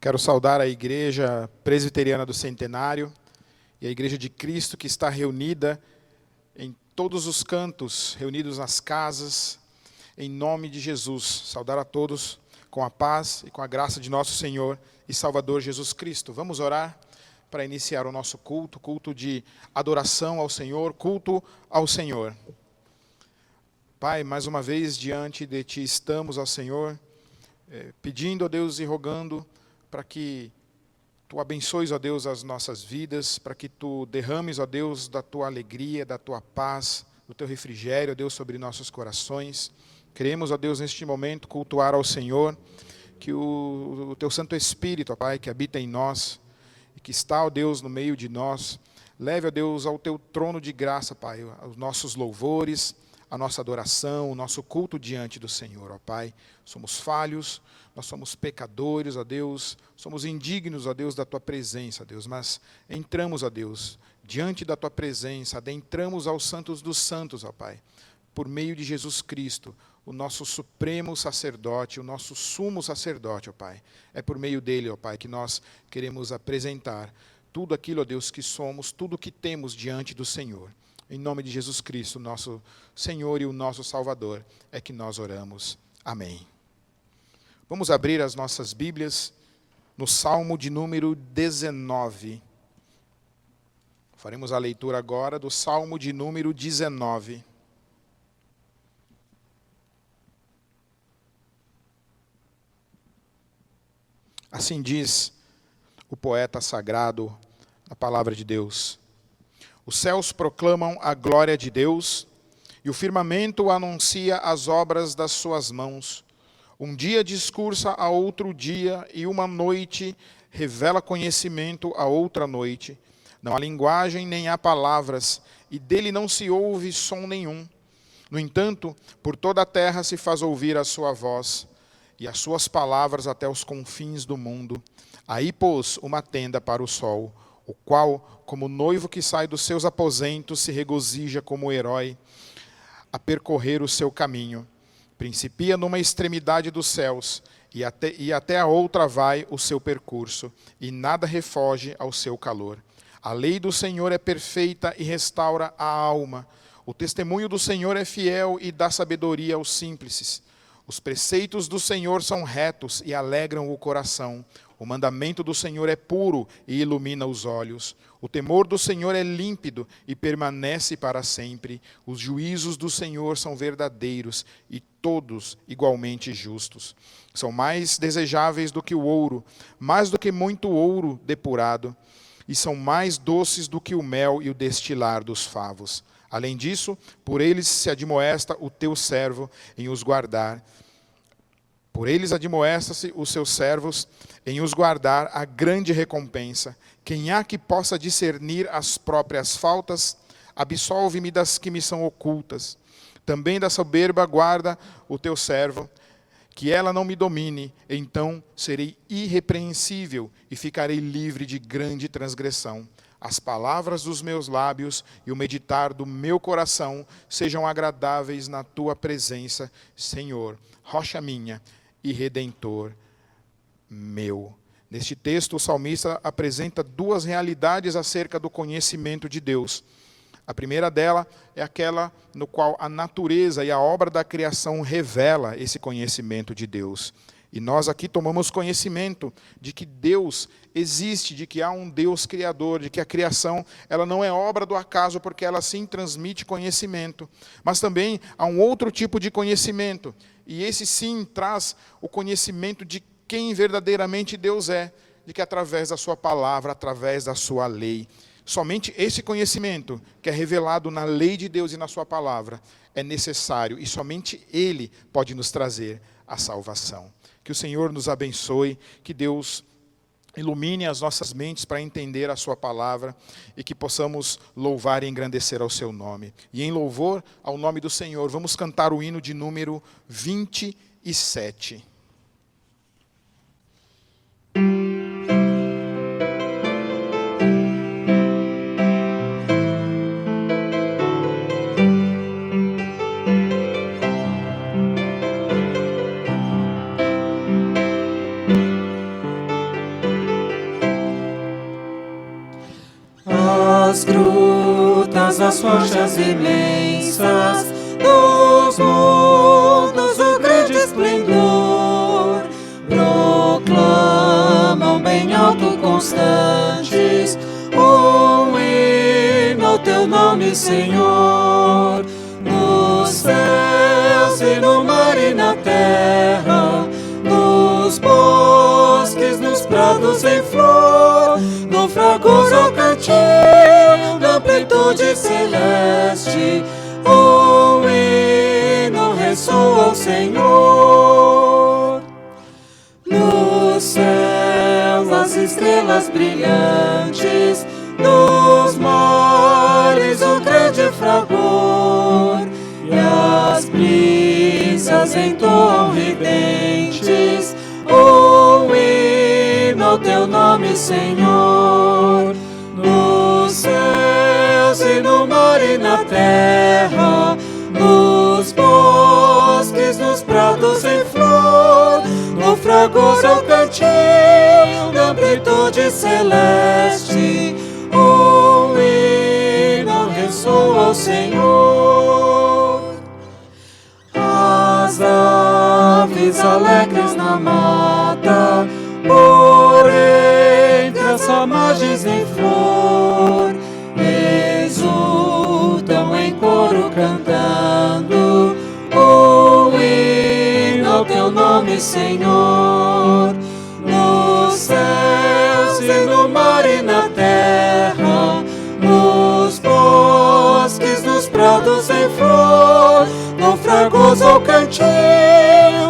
Quero saudar a Igreja Presbiteriana do Centenário e a Igreja de Cristo que está reunida em todos os cantos, reunidos nas casas, em nome de Jesus. Saudar a todos com a paz e com a graça de nosso Senhor e Salvador Jesus Cristo. Vamos orar para iniciar o nosso culto, culto de adoração ao Senhor, culto ao Senhor. Pai, mais uma vez diante de Ti estamos, ao Senhor, pedindo a Deus e rogando para que Tu abençoes, ó Deus, as nossas vidas, para que Tu derrames, ó Deus, da Tua alegria, da Tua paz, do Teu refrigério, ó Deus, sobre nossos corações. Queremos, ó Deus, neste momento, cultuar ao Senhor, que o Teu Santo Espírito, ó Pai, que habita em nós, e que está, ó Deus, no meio de nós, leve, ó Deus, ao Teu trono de graça, Pai, os nossos louvores, a nossa adoração, o nosso culto diante do Senhor, ó Pai. Somos falhos, nós somos pecadores, ó Deus, somos indignos, ó Deus, da Tua presença, ó Deus, mas entramos, ó Deus, diante da Tua presença, adentramos aos santos dos santos, ó Pai, por meio de Jesus Cristo, o nosso supremo sacerdote, o nosso sumo sacerdote, ó Pai. É por meio dele, ó Pai, que nós queremos apresentar tudo aquilo, ó Deus, que somos, tudo que temos diante do Senhor. Em nome de Jesus Cristo, nosso Senhor e o nosso Salvador, é que nós oramos. Amém. Vamos abrir as nossas Bíblias no Salmo de número 19. Faremos a leitura agora do Salmo de número 19. Assim diz o poeta sagrado, a palavra de Deus. Os céus proclamam a glória de Deus, e o firmamento anuncia as obras das suas mãos. Um dia discursa a outro dia, e uma noite revela conhecimento a outra noite. Não há linguagem nem há palavras, e dele não se ouve som nenhum. No entanto, por toda a terra se faz ouvir a sua voz, e as suas palavras até os confins do mundo. Aí pôs uma tenda para o sol, o qual, como noivo que sai dos seus aposentos, se regozija como herói. a percorrer o seu caminho. Principia numa extremidade dos céus, e até a outra vai o seu percurso, e nada refoge ao seu calor. A lei do Senhor é perfeita e restaura a alma. O testemunho do Senhor é fiel e dá sabedoria aos simples. Os preceitos do Senhor são retos e alegram o coração. O mandamento do Senhor é puro e ilumina os olhos. O temor do Senhor é límpido e permanece para sempre. Os juízos do Senhor são verdadeiros e todos igualmente justos. São mais desejáveis do que o ouro, mais do que muito ouro depurado, e são mais doces do que o mel e o destilar dos favos. Além disso, por eles se admoesta o teu servo em os guardar. Por eles admoesta-se os seus servos em os guardar a grande recompensa. Quem há que possa discernir as próprias faltas, absolve-me das que me são ocultas. Também da soberba guarda o teu servo, que ela não me domine, então serei irrepreensível e ficarei livre de grande transgressão. As palavras dos meus lábios e o meditar do meu coração sejam agradáveis na tua presença, Senhor, rocha minha e redentor meu. Neste texto, o salmista apresenta duas realidades acerca do conhecimento de Deus. A primeira dela é aquela no qual a natureza e a obra da criação revela esse conhecimento de Deus. E nós aqui tomamos conhecimento de que Deus existe, de que há um Deus criador, de que a criação ela não é obra do acaso, porque ela sim transmite conhecimento. Mas também há um outro tipo de conhecimento, e esse sim traz o conhecimento de quem verdadeiramente Deus é, de que através da sua palavra, através da sua lei. Somente esse conhecimento, que é revelado na lei de Deus e na sua palavra, é necessário, e somente Ele pode nos trazer a salvação. Que o Senhor nos abençoe, que Deus ilumine as nossas mentes para entender a sua palavra e que possamos louvar e engrandecer ao seu nome. E em louvor ao nome do Senhor, vamos cantar o hino de número 27. As grutas, as rochas imensas dos mundos, o grande esplendor, proclamam bem alto constantes um hino ao teu nome, Senhor. Nos céus e no mar e na terra, nos bosques, nos prados em flor, no fragoso cantil da amplitude celeste, um hino ressoa ao Senhor. Nos céus as estrelas brilhantes, nos mares o grande fragor, e as brisas entoam ridentes um hino ao teu nome, Senhor. Nos céus e no mar e na terra, nos bosques, nos prados em flor, no fragoso cantil da amplitude celeste, um hino ressoa ao Senhor. As aves alegres na mata, por entre as ramagens em flor, exultam em coro cantando um hino ao teu nome, Senhor. Nos céus e no mar e na terra, nos bosques, nos prados em flor, no fragoso cantil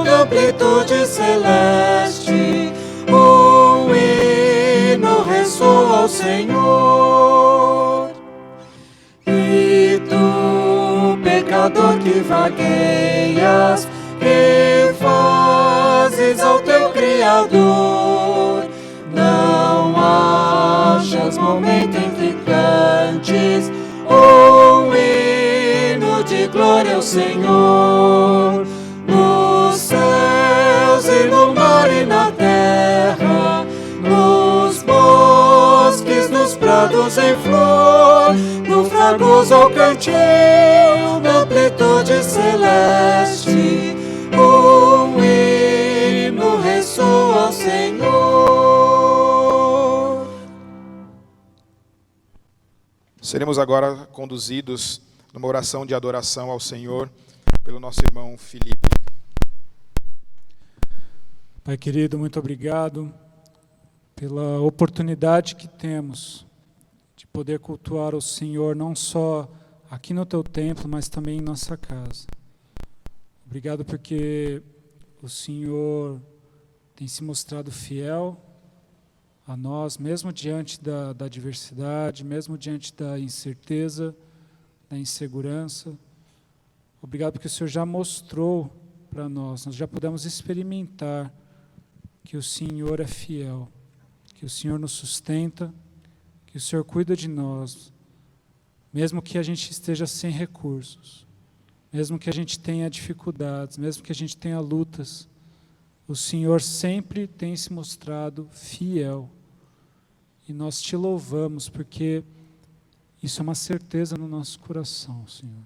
da amplitude celeste, um hino ressoa ao Senhor. E tu, pecador que vagueias, que fazes ao teu Criador, não achas momento em que cantes um hino de glória glória ao Senhor. Nos céus e no mar e na terra, nos bosques, nos prados em flor, no fragoso ou cantil, na amplitude celeste, um hino ressoa ao Senhor. Seremos agora conduzidos numa oração de adoração ao Senhor pelo nosso irmão Felipe. Pai querido, muito obrigado pela oportunidade que temos de poder cultuar o Senhor, não só aqui no Teu templo, mas também em nossa casa. Obrigado porque o Senhor tem se mostrado fiel a nós, mesmo diante da adversidade, mesmo diante da incerteza, da insegurança. Obrigado porque o Senhor já mostrou para nós já pudemos experimentar que o Senhor é fiel, que o Senhor nos sustenta, que o Senhor cuida de nós, mesmo que a gente esteja sem recursos, mesmo que a gente tenha dificuldades, mesmo que a gente tenha lutas, o Senhor sempre tem se mostrado fiel. E nós te louvamos porque isso é uma certeza no nosso coração, Senhor.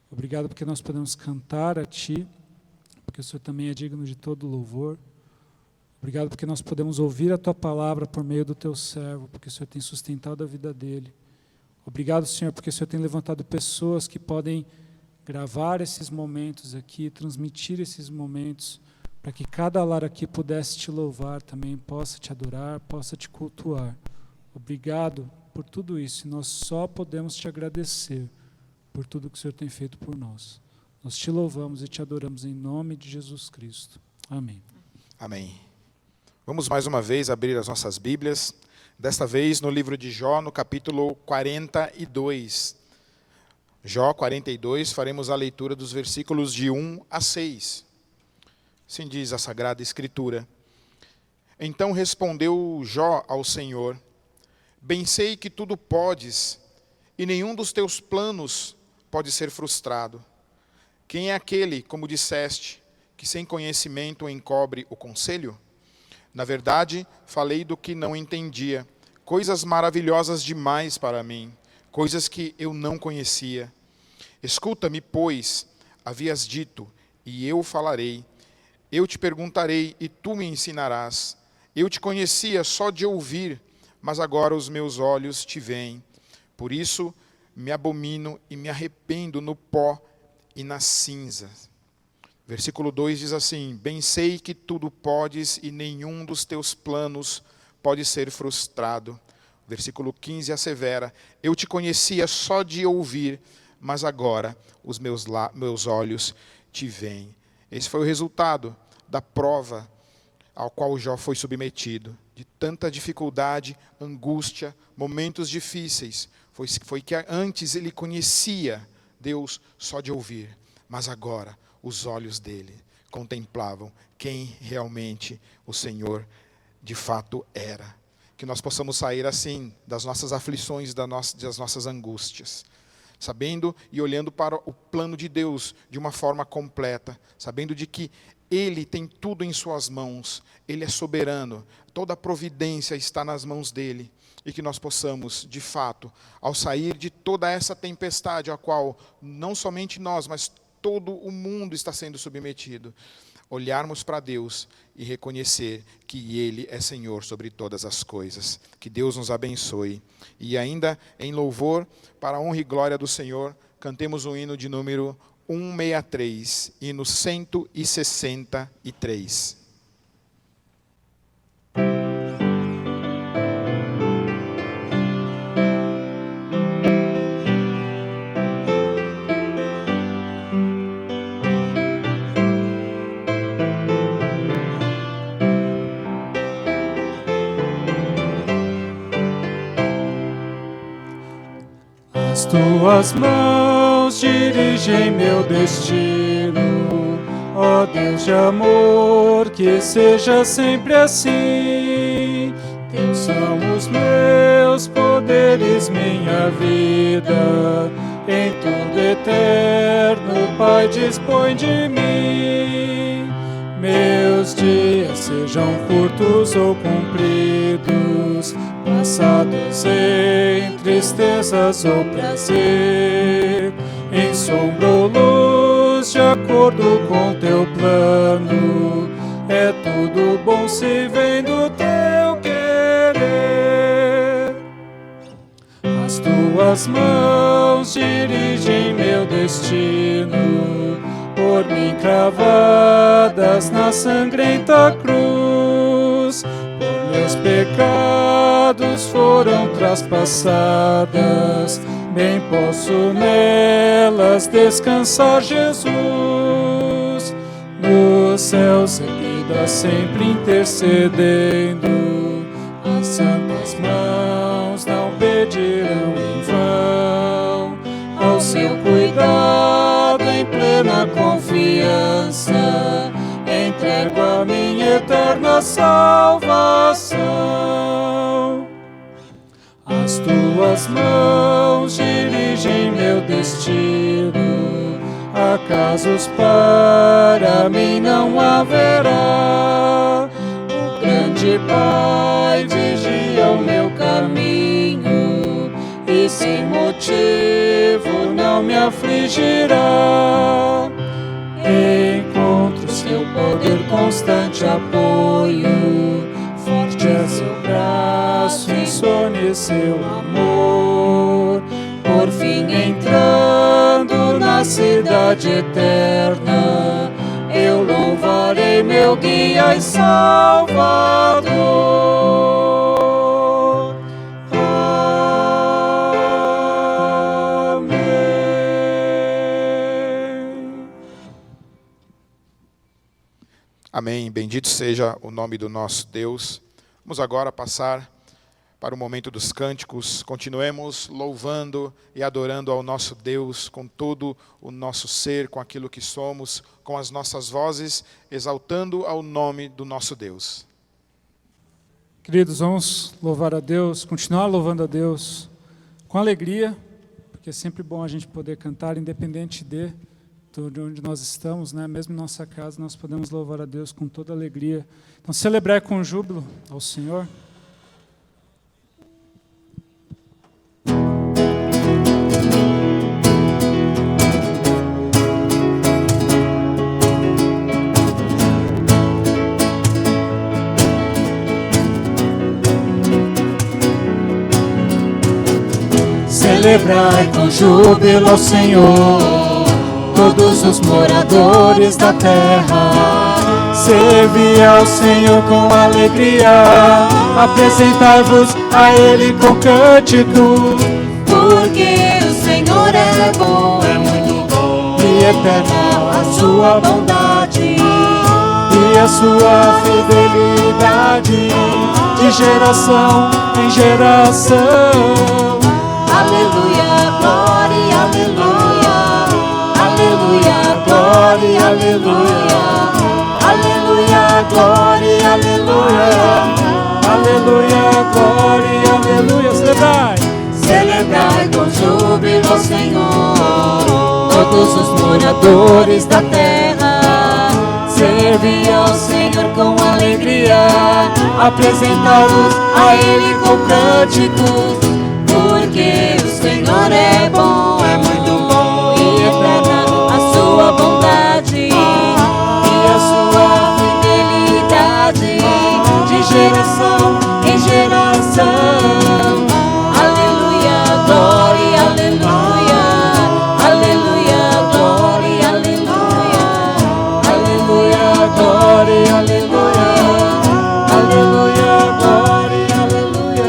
Obrigado porque nós podemos cantar a Ti, porque o Senhor também é digno de todo louvor. Obrigado porque nós podemos ouvir a Tua palavra por meio do Teu servo, porque o Senhor tem sustentado a vida dele. Obrigado, Senhor, porque o Senhor tem levantado pessoas que podem gravar esses momentos aqui, transmitir esses momentos, para que cada lar aqui pudesse Te louvar também, possa Te adorar, possa Te cultuar. Obrigado por tudo isso, e nós só podemos Te agradecer por tudo que o Senhor tem feito por nós. Nós Te louvamos e Te adoramos em nome de Jesus Cristo. Amém. Amém. Vamos mais uma vez abrir as nossas Bíblias, desta vez no livro de Jó, no capítulo 42. Jó 42, faremos a leitura dos versículos de 1 a 6. Assim diz a Sagrada Escritura. Então respondeu Jó ao Senhor: bem sei que tudo podes, e nenhum dos teus planos pode ser frustrado. Quem é aquele, como disseste, que sem conhecimento encobre o conselho? Na verdade, falei do que não entendia, coisas maravilhosas demais para mim, coisas que eu não conhecia. Escuta-me, pois, havias dito, e eu falarei. Eu te perguntarei, e tu me ensinarás. Eu te conhecia só de ouvir, mas agora os meus olhos te veem. Por isso me abomino e me arrependo no pó e nas cinzas. Versículo 2 diz assim: bem sei que tudo podes e nenhum dos teus planos pode ser frustrado. Versículo 15 assevera: eu te conhecia só de ouvir, mas agora os meus olhos te veem. Esse foi o resultado da prova ao qual Jó foi submetido, de tanta dificuldade, angústia, momentos difíceis. Foi que antes ele conhecia Deus só de ouvir, mas agora os olhos dele contemplavam quem realmente o Senhor de fato era. Que nós possamos sair assim das nossas aflições, das nossas angústias, sabendo e olhando para o plano de Deus de uma forma completa, sabendo de que Ele tem tudo em suas mãos, Ele é soberano, toda a providência está nas mãos dEle, e que nós possamos, de fato, ao sair de toda essa tempestade a qual não somente nós, mas todo o mundo está sendo submetido, olharmos para Deus e reconhecer que Ele é Senhor sobre todas as coisas. Que Deus nos abençoe. E ainda em louvor, para a honra e glória do Senhor, cantemos o hino de número 163, hino 163. As tuas mãos dirigem meu destino, ó Deus de amor, que seja sempre assim. Teus são os meus poderes, minha vida, em tudo eterno eterno, Pai, dispõe de mim. Meus dias sejam curtos ou compridos, passados em tristezas ou prazer, em sombra ou luz, de acordo com teu plano. É tudo bom se vem do teu querer. As tuas mãos dirigem meu destino, por mim cravadas na sangrenta cruz. Por meus pecados foram traspassadas, bem posso nelas descansar, Jesus. No céu seguida, sempre intercedendo, as santas mãos não pedirão em vão. Ao seu cuidado, em plena confiança, entrego a minha eterna salvação. As tuas mãos dirigem meu destino, acasos para mim não haverá. O grande Pai vigia o meu caminho, e sem motivo não me afligirá. Encontro seu poder, constante apoio, forte é seu braço, insone seu amor. Por fim entrando na cidade eterna, eu louvarei meu guia e Salvador. Amém. Amém. Bendito seja o nome do nosso Deus. Vamos agora passar para o momento dos cânticos. Continuemos louvando e adorando ao nosso Deus com todo o nosso ser, com aquilo que somos, com as nossas vozes, exaltando ao nome do nosso Deus. Queridos, vamos louvar a Deus, continuar louvando a Deus com alegria, porque é sempre bom a gente poder cantar, independente de onde nós estamos, né? Mesmo em nossa casa, nós podemos louvar a Deus com toda alegria. Então, celebrar com júbilo ao Senhor. Celebrai com júbilo ao Senhor, todos os moradores da terra. Servi ao Senhor com alegria, apresentai-vos a Ele com cântico. Porque o Senhor é bom, é muito bom, e eterna a sua bondade, e a sua fidelidade, de geração em geração. Aleluia, glória, aleluia, aleluia, glória, aleluia, aleluia, glória, aleluia, aleluia, glória, aleluia. Celebrai, celebrai com júbilo ao Senhor, todos os moradores da terra. Servi ao Senhor com alegria, apresentai-vos a Ele com cânticos. Porque o Senhor é bom, é muito bom, e eterna a sua bondade, e a sua fidelidade, de geração em geração. Aleluia, glória, aleluia, aleluia, glória, aleluia, aleluia, glória, aleluia, aleluia, glória, aleluia.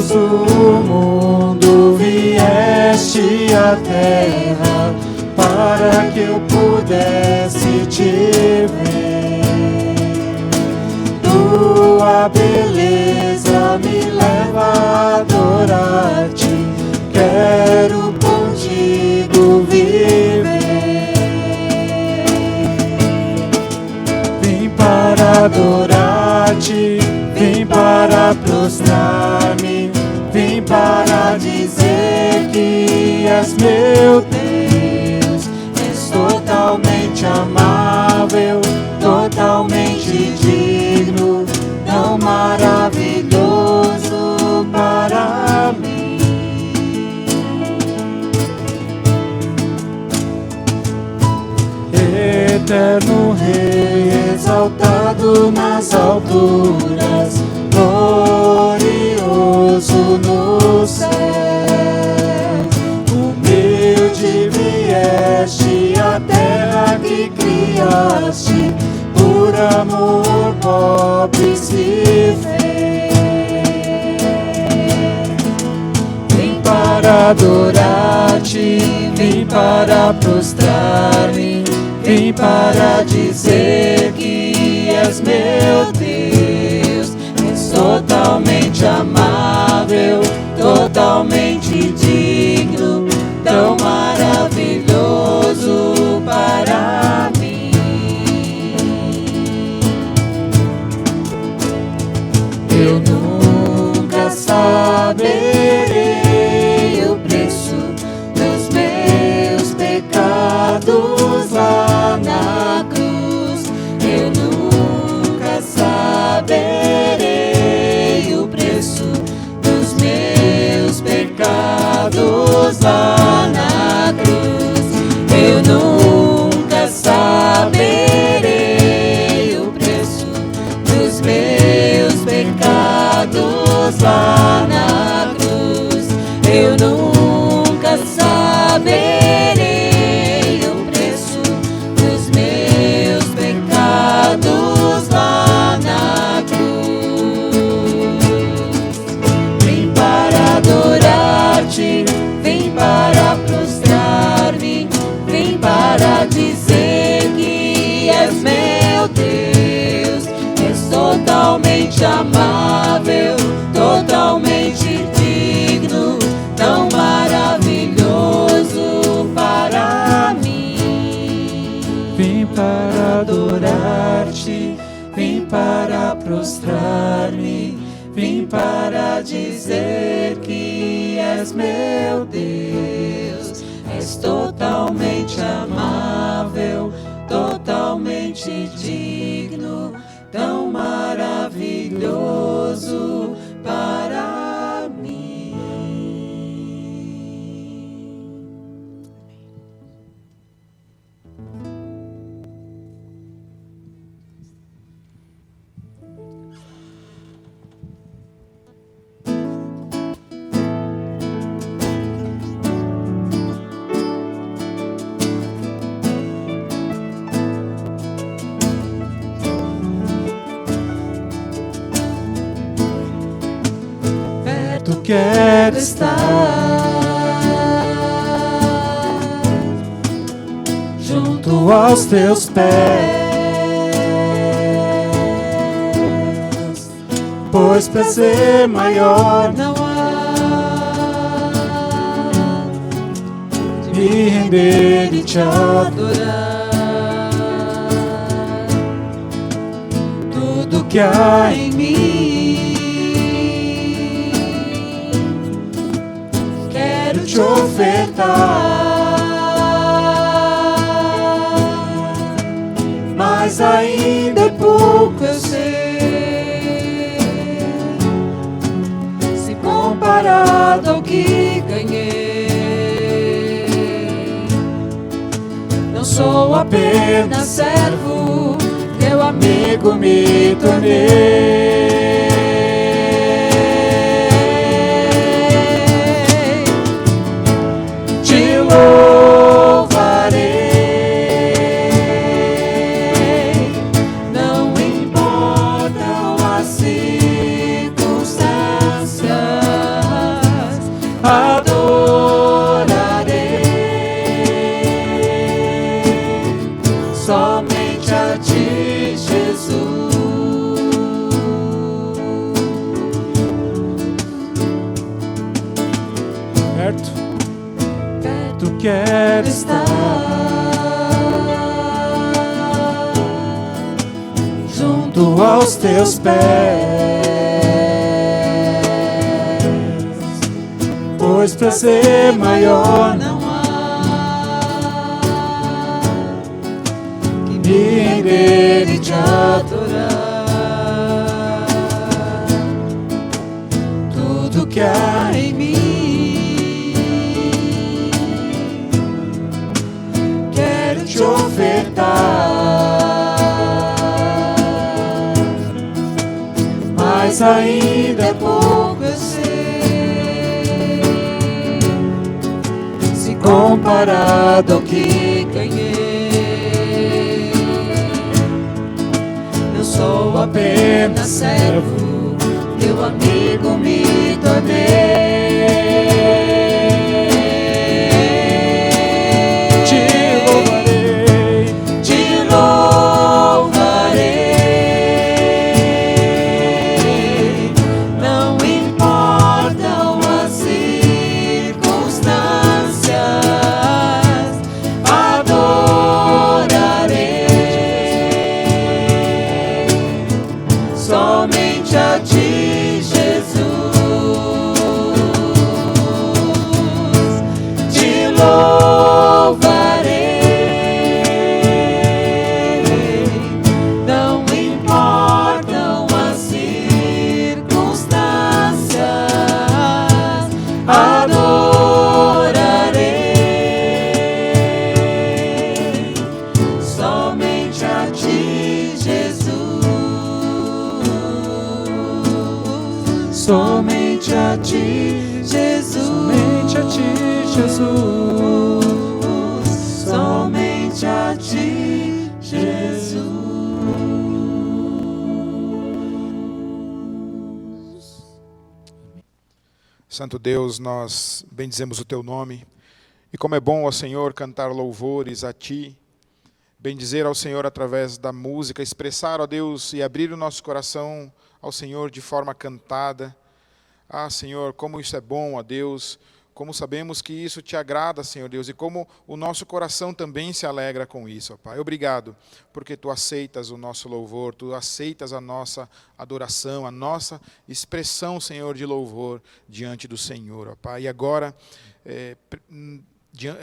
luz do mundo vieste à terra para que eu pudesse te ver. Tua beleza me leva a adorar-te, quero contigo viver. Vim para adorar-te, vim para prostrar-me, vim para dizer que és meu Deus. És totalmente amável, totalmente digno, tão maravilhoso para mim. Eterno Rei, exaltado nas alturas, glorioso no céu, humilde vieste à terra que criaste, por amor pobre se fez. Vim para adorar-te, vim para prostrar-me, vim para dizer que és meu Deus. És totalmente amável, totalmente digno, tão maravilhoso para mim. Eu nunca saberei o preço dos meus pecados lá na cruz. Eu nunca saberei o preço dos meus pecados lá na cruz. Eu nunca saberei o preço dos meus pecados lá na cruz. Eu nunca saberei o preço dos meus pecados lá na cruz. Vim para adorar-te, vim para prostrar-me, vim para dizer que és meu Deus. És totalmente amável, totalmente digno, tão maravilhoso para mim. Vim para adorar-te, vim para prostrar-me, vim para dizer que és meu Deus. És totalmente amável, totalmente digno, tão maravilhoso para mim. Quero estar junto aos teus pés, pois prazer maior não há de me render e te adorar. Tudo que há em mim quero te ofertar, mas ainda é pouco, eu sei, se comparado ao que ganhei. Não sou apenas servo, teu amigo me tornei. Louvarei, não importam as circunstâncias, adorarei somente a ti, Jesus. Perto quero estar, junto aos teus pés, pois prazer maior não há que me render e te adorar. Tudo que há em mim quero te ofertar, mas ainda é pouco, eu sei, se comparado ao que ganhei. Eu sou apenas servo, teu amigo me tornei. te louvarei. Te louvarei, não importam as circunstâncias, adorarei somente a ti, Jesus. Te louvarei, não importam as circunstâncias, adorarei somente a ti, Jesus. Somente a ti, Jesus. Somente a ti, Jesus. Somente a ti, Jesus. Santo Deus, nós bendizemos o teu nome. E como é bom, ó Senhor, cantar louvores a ti, bendizer ao Senhor através da música, expressar, ó Deus, e abrir o nosso coração ao Senhor de forma cantada. Ah, Senhor, como isso é bom, ó Deus, como sabemos que isso te agrada, Senhor Deus, e como o nosso coração também se alegra com isso, ó Pai. Obrigado, porque Tu aceitas o nosso louvor, Tu aceitas a nossa adoração, a nossa expressão, Senhor, de louvor diante do Senhor, ó Pai. E agora,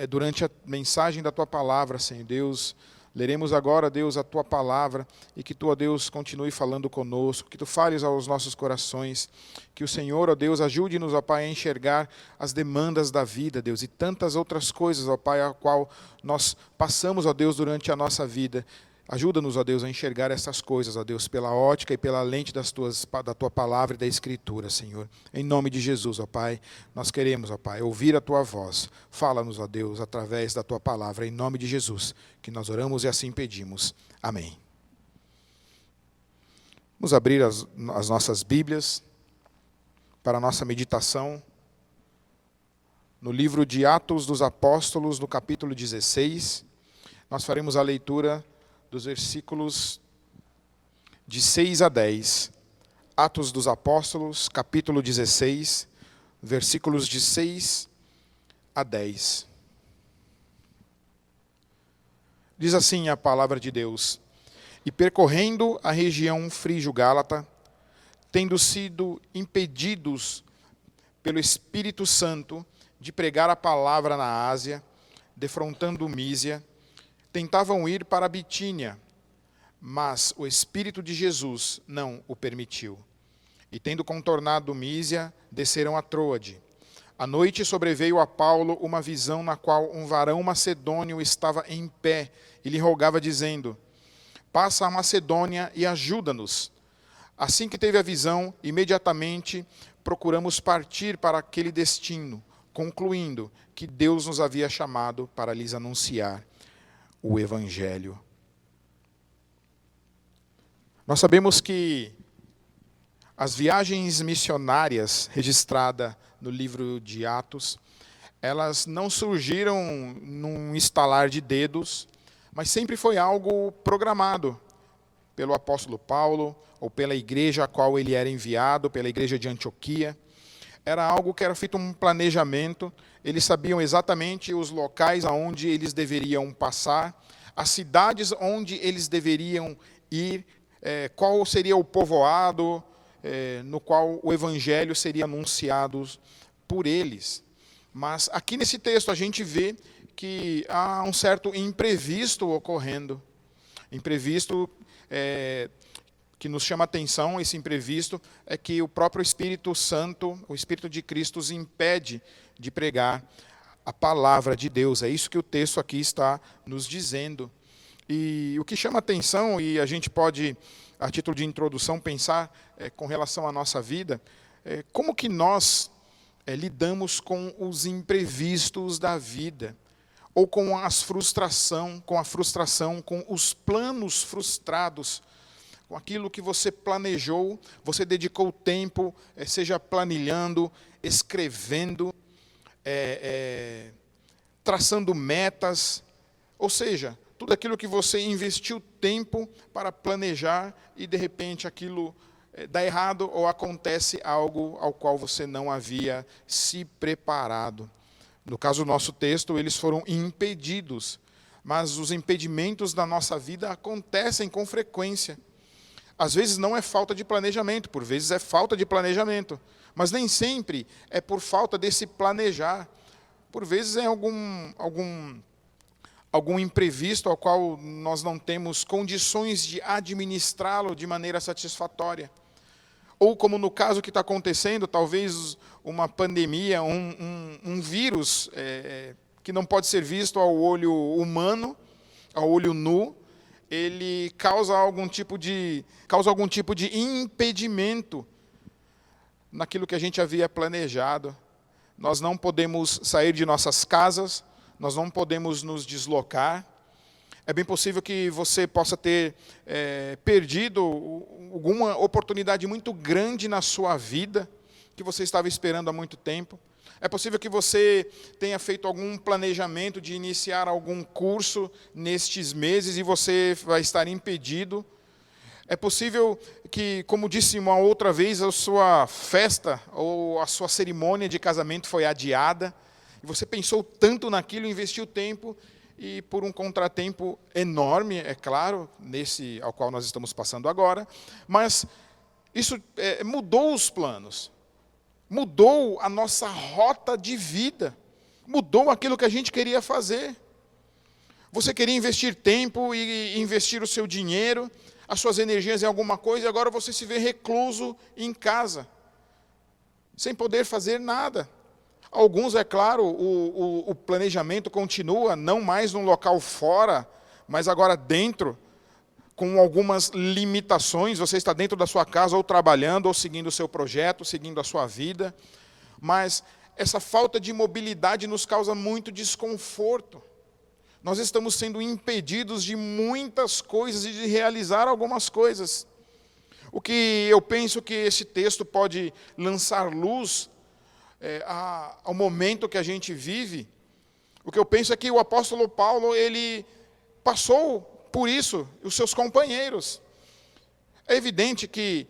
durante a mensagem da Tua palavra, Senhor Deus, leremos agora, Deus, a Tua palavra e que Tu, ó Deus, continue falando conosco, que Tu fales aos nossos corações, que o Senhor, ó Deus, ajude-nos, ó Pai, a enxergar as demandas da vida, Deus, e tantas outras coisas, ó Pai, a qual nós passamos, ó Deus, durante a nossa vida. Ajuda-nos, ó Deus, a enxergar essas coisas, ó Deus, pela ótica e pela lente da Tua palavra e da Escritura, Senhor. Em nome de Jesus, ó Pai, nós queremos, ó Pai, ouvir a Tua voz. Fala-nos, ó Deus, através da Tua palavra, em nome de Jesus, que nós oramos e assim pedimos. Amém. Vamos abrir as nossas Bíblias para a nossa meditação no livro de Atos dos Apóstolos, no capítulo 16. Nós faremos a leitura dos versículos de 6 a 10. Atos dos Apóstolos, capítulo 16, versículos de 6 a 10. Diz assim a palavra de Deus: E percorrendo a região frígio-gálata, tendo sido impedidos pelo Espírito Santo de pregar a palavra na Ásia, defrontando Mísia, tentavam ir para a Bitínia, mas o Espírito de Jesus não o permitiu. E tendo contornado Mísia, desceram a Troade. À noite sobreveio a Paulo uma visão na qual um varão macedônio estava em pé e lhe rogava, dizendo: Passa a Macedônia e ajuda-nos. Assim que teve a visão, imediatamente procuramos partir para aquele destino, concluindo que Deus nos havia chamado para lhes anunciar o Evangelho. Nós sabemos que As viagens missionárias registradas no livro de Atos, elas não surgiram num estalar de dedos, mas sempre foi algo programado pelo apóstolo Paulo, ou pela igreja a qual ele era enviado, pela igreja de Antioquia. Era algo que era feito um planejamento, eles sabiam exatamente os locais aonde eles deveriam passar, as cidades onde eles deveriam ir, qual seria o povoado no qual o evangelho seria anunciado por eles. Mas aqui nesse texto a gente vê que há um certo imprevisto ocorrendo. Imprevisto que nos chama a atenção, esse imprevisto, é que o próprio Espírito Santo, o Espírito de Cristo, os impede de pregar a palavra de Deus. É isso que o texto aqui está nos dizendo. E o que chama a atenção, e a gente pode, a título de introdução, pensar com relação à nossa vida, como que nós lidamos com os imprevistos da vida, ou com a frustração, com os planos frustrados, com aquilo que você planejou, você dedicou tempo, seja planilhando, escrevendo, traçando metas, ou seja, tudo aquilo que você investiu tempo para planejar e de repente aquilo dá errado ou acontece algo ao qual você não havia se preparado. No caso do nosso texto, eles foram impedidos, mas os impedimentos da nossa vida acontecem com frequência. Às vezes não é falta de planejamento, por vezes é falta de planejamento, mas nem sempre é por falta desse planejar. Por vezes é algum imprevisto ao qual nós não temos condições de administrá-lo de maneira satisfatória. Ou como no caso que está acontecendo, talvez uma pandemia, um vírus que não pode ser visto ao olho humano, ao olho nu, ele causa algum tipo de impedimento naquilo que a gente havia planejado. Nós não podemos sair de nossas casas, nós não podemos nos deslocar. É bem possível que você possa ter perdido alguma oportunidade muito grande na sua vida, que você estava esperando há muito tempo. É possível que você tenha feito algum planejamento de iniciar algum curso nestes meses e você vai estar impedido. É possível que, como disse uma outra vez, a sua festa ou a sua cerimônia de casamento foi adiada. E você pensou tanto naquilo, investiu tempo e por um contratempo enorme, é claro, nesse ao qual nós estamos passando agora, mas isso mudou os planos. Mudou a nossa rota de vida, mudou aquilo que a gente queria fazer. Você queria investir tempo e investir o seu dinheiro, as suas energias em alguma coisa, e agora você se vê recluso em casa, sem poder fazer nada. Alguns, é claro, o planejamento continua, não mais num local fora, mas agora dentro, com algumas limitações. Você está dentro da sua casa, ou trabalhando, ou seguindo o seu projeto, seguindo a sua vida. Mas essa falta de mobilidade nos causa muito desconforto. Nós estamos sendo impedidos de muitas coisas e de realizar algumas coisas. O que eu penso que esse texto pode lançar luz ao momento que a gente vive, o que eu penso é que o apóstolo Paulo, ele passou por isso, os seus companheiros. É evidente que,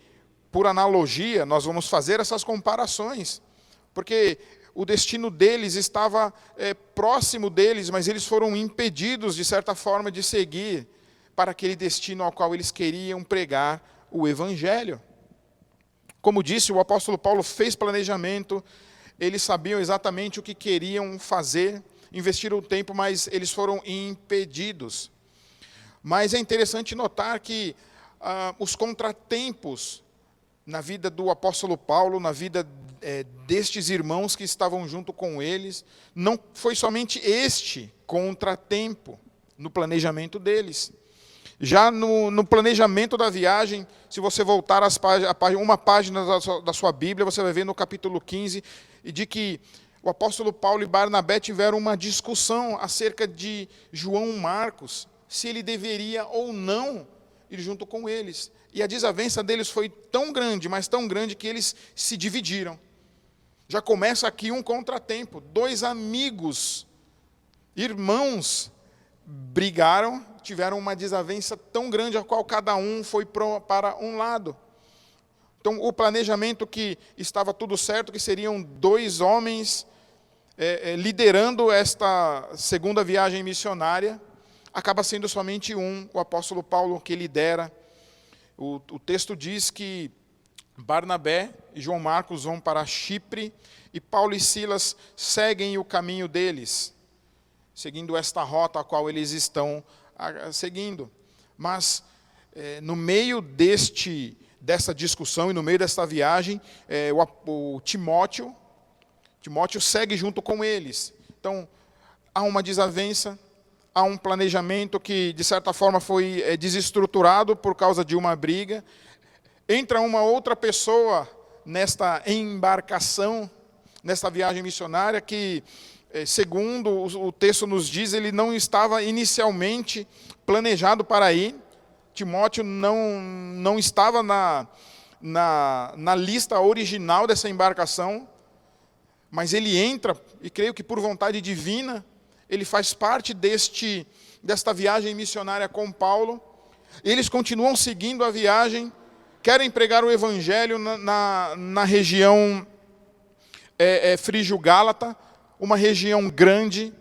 por analogia, nós vamos fazer essas comparações, porque o destino deles estava próximo deles, mas eles foram impedidos, de certa forma, de seguir para aquele destino ao qual eles queriam pregar o Evangelho. Como disse, o apóstolo Paulo fez planejamento, eles sabiam exatamente o que queriam fazer, investiram tempo, mas eles foram impedidos. Mas é interessante notar que os contratempos na vida do apóstolo Paulo, na vida destes irmãos que estavam junto com eles, não foi somente este contratempo no planejamento deles. Já no planejamento da viagem, se você voltar uma página da sua Bíblia, você vai ver no capítulo 15, de que o apóstolo Paulo e Barnabé tiveram uma discussão acerca de João Marcos, se ele deveria ou não ir junto com eles. E a desavença deles foi tão grande, mas tão grande, que eles se dividiram. Já começa aqui um contratempo. 2 amigos, irmãos, brigaram, tiveram uma desavença tão grande, a qual cada um foi para um lado. Então, o planejamento que estava tudo certo, que seriam 2 homens liderando esta segunda viagem missionária, acaba sendo somente um, o apóstolo Paulo, que lidera. O texto diz que Barnabé e João Marcos vão para Chipre, e Paulo e Silas seguem o caminho deles, seguindo esta rota a qual eles estão seguindo. Mas, no meio dessa discussão e no meio desta viagem, o Timóteo segue junto com eles. Então, há uma desavença, há um planejamento que, de certa forma, foi desestruturado por causa de uma briga. Entra uma outra pessoa nesta embarcação, nesta viagem missionária, que, segundo o texto nos diz, ele não estava inicialmente planejado para ir. Timóteo não estava na lista original dessa embarcação, mas ele entra, e creio que por vontade divina, ele faz parte desta viagem missionária com Paulo. Eles continuam seguindo a viagem, querem pregar o evangelho na região Frígio-Gálata, uma região grande,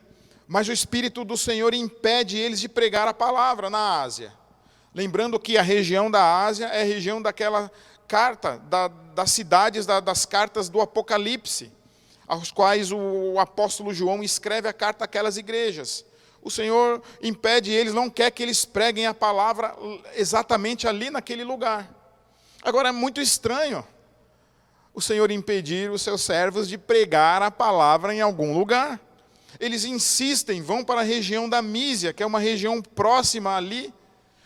mas o Espírito do Senhor impede eles de pregar a palavra na Ásia. Lembrando que a região da Ásia é a região daquela carta, das cidades, das cartas do Apocalipse, aos quais o apóstolo João escreve a carta àquelas igrejas. O Senhor impede eles, não quer que eles preguem a palavra exatamente ali naquele lugar. Agora, é muito estranho o Senhor impedir os seus servos de pregar a palavra em algum lugar. Eles insistem, vão para a região da Mísia, que é uma região próxima ali,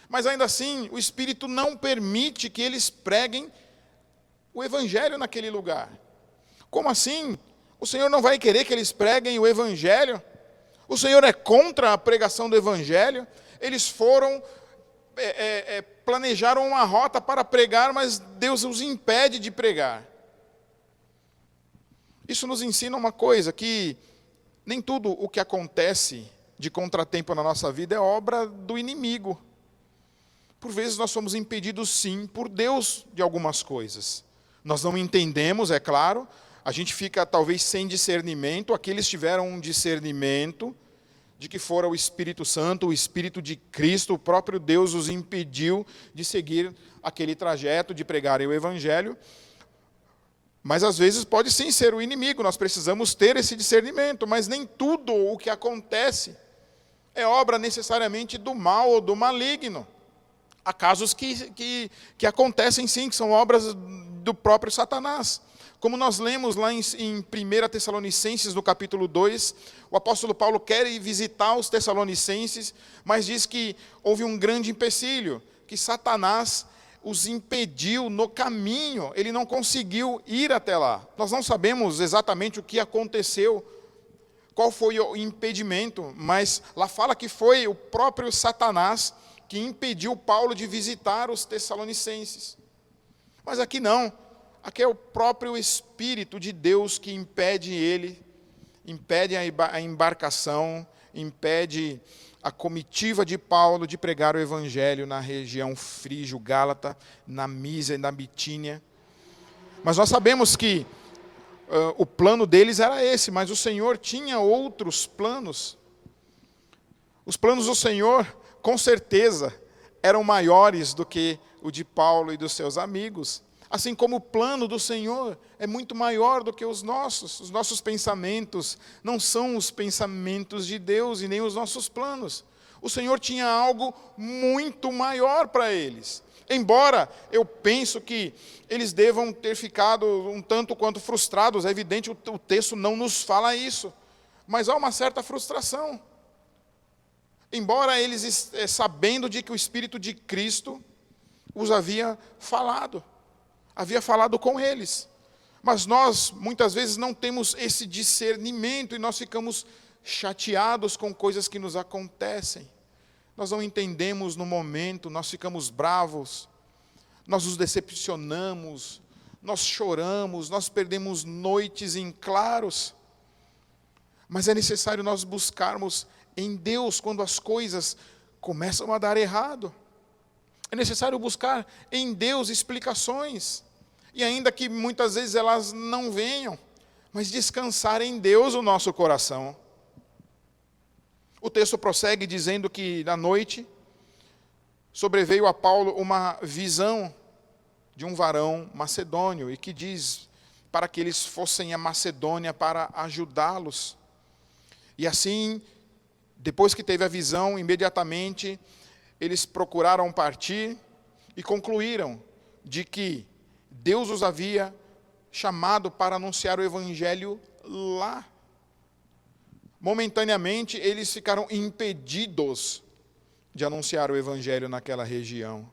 mas ainda assim o Espírito não permite que eles preguem o evangelho naquele lugar. Como assim? O Senhor não vai querer que eles preguem o evangelho? O Senhor é contra a pregação do evangelho? Eles foram, planejaram uma rota para pregar, mas Deus os impede de pregar. Isso nos ensina uma coisa, que nem tudo o que acontece de contratempo na nossa vida é obra do inimigo. Por vezes nós somos impedidos, sim, por Deus de algumas coisas. Nós não entendemos, é claro, a gente fica talvez sem discernimento. Aqueles tiveram um discernimento de que fora o Espírito Santo, o Espírito de Cristo, o próprio Deus os impediu de seguir aquele trajeto, de pregarem o Evangelho. Mas às vezes pode sim ser o inimigo, nós precisamos ter esse discernimento, mas nem tudo o que acontece é obra necessariamente do mal ou do maligno. Há casos que acontecem sim, que são obras do próprio Satanás. Como nós lemos lá em 1 Tessalonicenses, no capítulo 2, o apóstolo Paulo quer ir visitar os Tessalonicenses, mas diz que houve um grande empecilho, que Satanás os impediu no caminho, ele não conseguiu ir até lá. Nós não sabemos exatamente o que aconteceu, qual foi o impedimento, mas lá fala que foi o próprio Satanás que impediu Paulo de visitar os Tessalonicenses. Mas aqui não. Aqui é o próprio Espírito de Deus que impede ele, impede a embarcação, impede a comitiva de Paulo de pregar o Evangelho na região Frígio-Gálata, na Mísia e na Bitínia. Mas nós sabemos que o plano deles era esse, mas o Senhor tinha outros planos. Os planos do Senhor, com certeza, eram maiores do que o de Paulo e dos seus amigos. Assim como o plano do Senhor é muito maior do que os nossos pensamentos não são os pensamentos de Deus e nem os nossos planos. O Senhor tinha algo muito maior para eles. Embora eu penso que eles devam ter ficado um tanto quanto frustrados, é evidente, o texto não nos fala isso, mas há uma certa frustração. Embora eles, sabendo de que o Espírito de Cristo os havia falado com eles. Mas nós, muitas vezes, não temos esse discernimento e nós ficamos chateados com coisas que nos acontecem. nós não entendemos no momento, nós ficamos bravos, nós nos decepcionamos, nós choramos, nós perdemos noites em claros. Mas é necessário nós buscarmos em Deus quando as coisas começam a dar errado. É necessário buscar em Deus explicações. E ainda que muitas vezes elas não venham, mas descansar em Deus o nosso coração. O texto prossegue dizendo que na noite sobreveio a Paulo uma visão de um varão macedônio e que diz para que eles fossem a Macedônia para ajudá-los. E assim, depois que teve a visão, imediatamente eles procuraram partir e concluíram de que Deus os havia chamado para anunciar o evangelho lá. Momentaneamente, eles ficaram impedidos de anunciar o evangelho naquela região.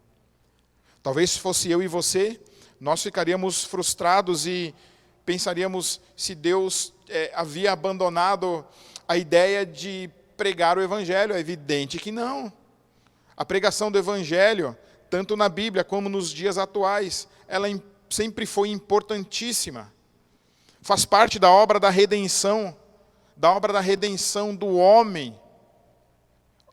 Talvez se fosse eu e você, nós ficaríamos frustrados e pensaríamos se Deus havia abandonado a ideia de pregar o evangelho. É evidente que não. A pregação do evangelho, tanto na Bíblia como nos dias atuais, ela sempre foi importantíssima. Faz parte da obra da redenção do homem,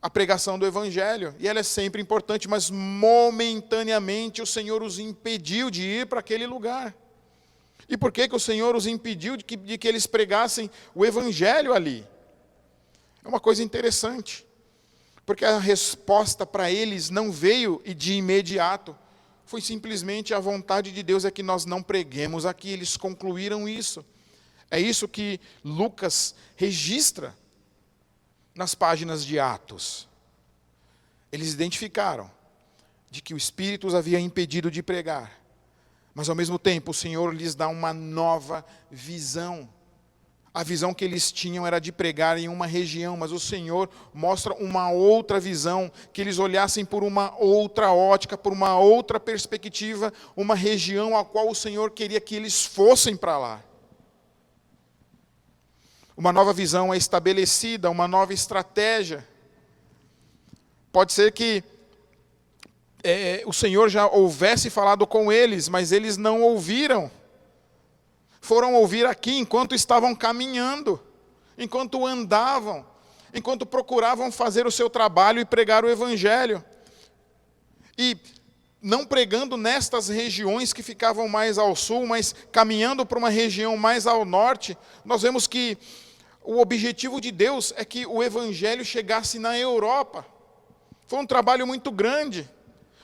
a pregação do evangelho. E ela é sempre importante, mas momentaneamente o Senhor os impediu de ir para aquele lugar. E por que o Senhor os impediu de que eles pregassem o evangelho ali? É uma coisa interessante, porque a resposta para eles não veio de imediato. Foi simplesmente a vontade de Deus é que nós não preguemos aqui. Eles concluíram isso. É isso que Lucas registra nas páginas de Atos. Eles identificaram de que o Espírito os havia impedido de pregar. Mas ao mesmo tempo o Senhor lhes dá uma nova visão. A visão que eles tinham era de pregar em uma região, mas o Senhor mostra uma outra visão, que eles olhassem por uma outra ótica, por uma outra perspectiva, uma região a qual o Senhor queria que eles fossem para lá. Uma nova visão é estabelecida, uma nova estratégia. Pode ser que o Senhor já houvesse falado com eles, mas eles não ouviram. Foram ouvir aqui enquanto estavam caminhando, enquanto andavam, enquanto procuravam fazer o seu trabalho e pregar o evangelho. E não pregando nestas regiões que ficavam mais ao sul, mas caminhando para uma região mais ao norte, nós vemos que o objetivo de Deus é que o evangelho chegasse na Europa. Foi um trabalho muito grande.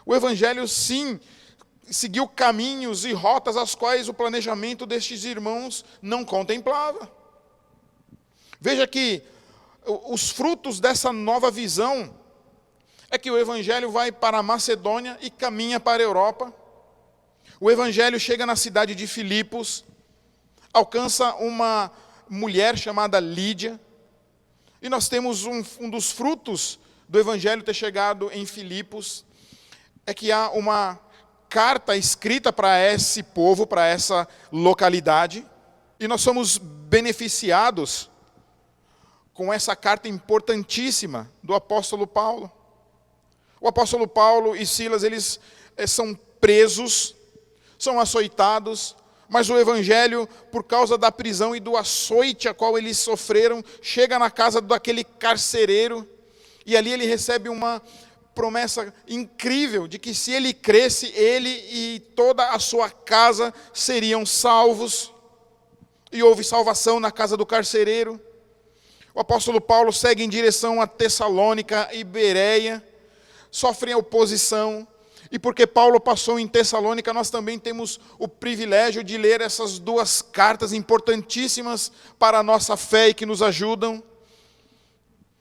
O evangelho, sim, seguiu caminhos e rotas as quais o planejamento destes irmãos não contemplava. Veja que os frutos dessa nova visão é que o evangelho vai para a Macedônia e caminha para a Europa. O evangelho chega na cidade de Filipos, alcança uma mulher chamada Lídia, e nós temos um dos frutos do evangelho ter chegado em Filipos, é que há uma carta escrita para esse povo, para essa localidade, e nós somos beneficiados com essa carta importantíssima do apóstolo Paulo. O apóstolo Paulo e Silas, eles são presos, são açoitados, mas o evangelho, por causa da prisão e do açoite a qual eles sofreram, chega na casa daquele carcereiro, e ali ele recebe uma promessa incrível de que se ele cresce, ele e toda a sua casa seriam salvos. E houve salvação na casa do carcereiro. O apóstolo Paulo segue em direção a Tessalônica e Bereia, sofrem oposição. E porque Paulo passou em Tessalônica, nós também temos o privilégio de ler essas duas cartas importantíssimas para a nossa fé e que nos ajudam.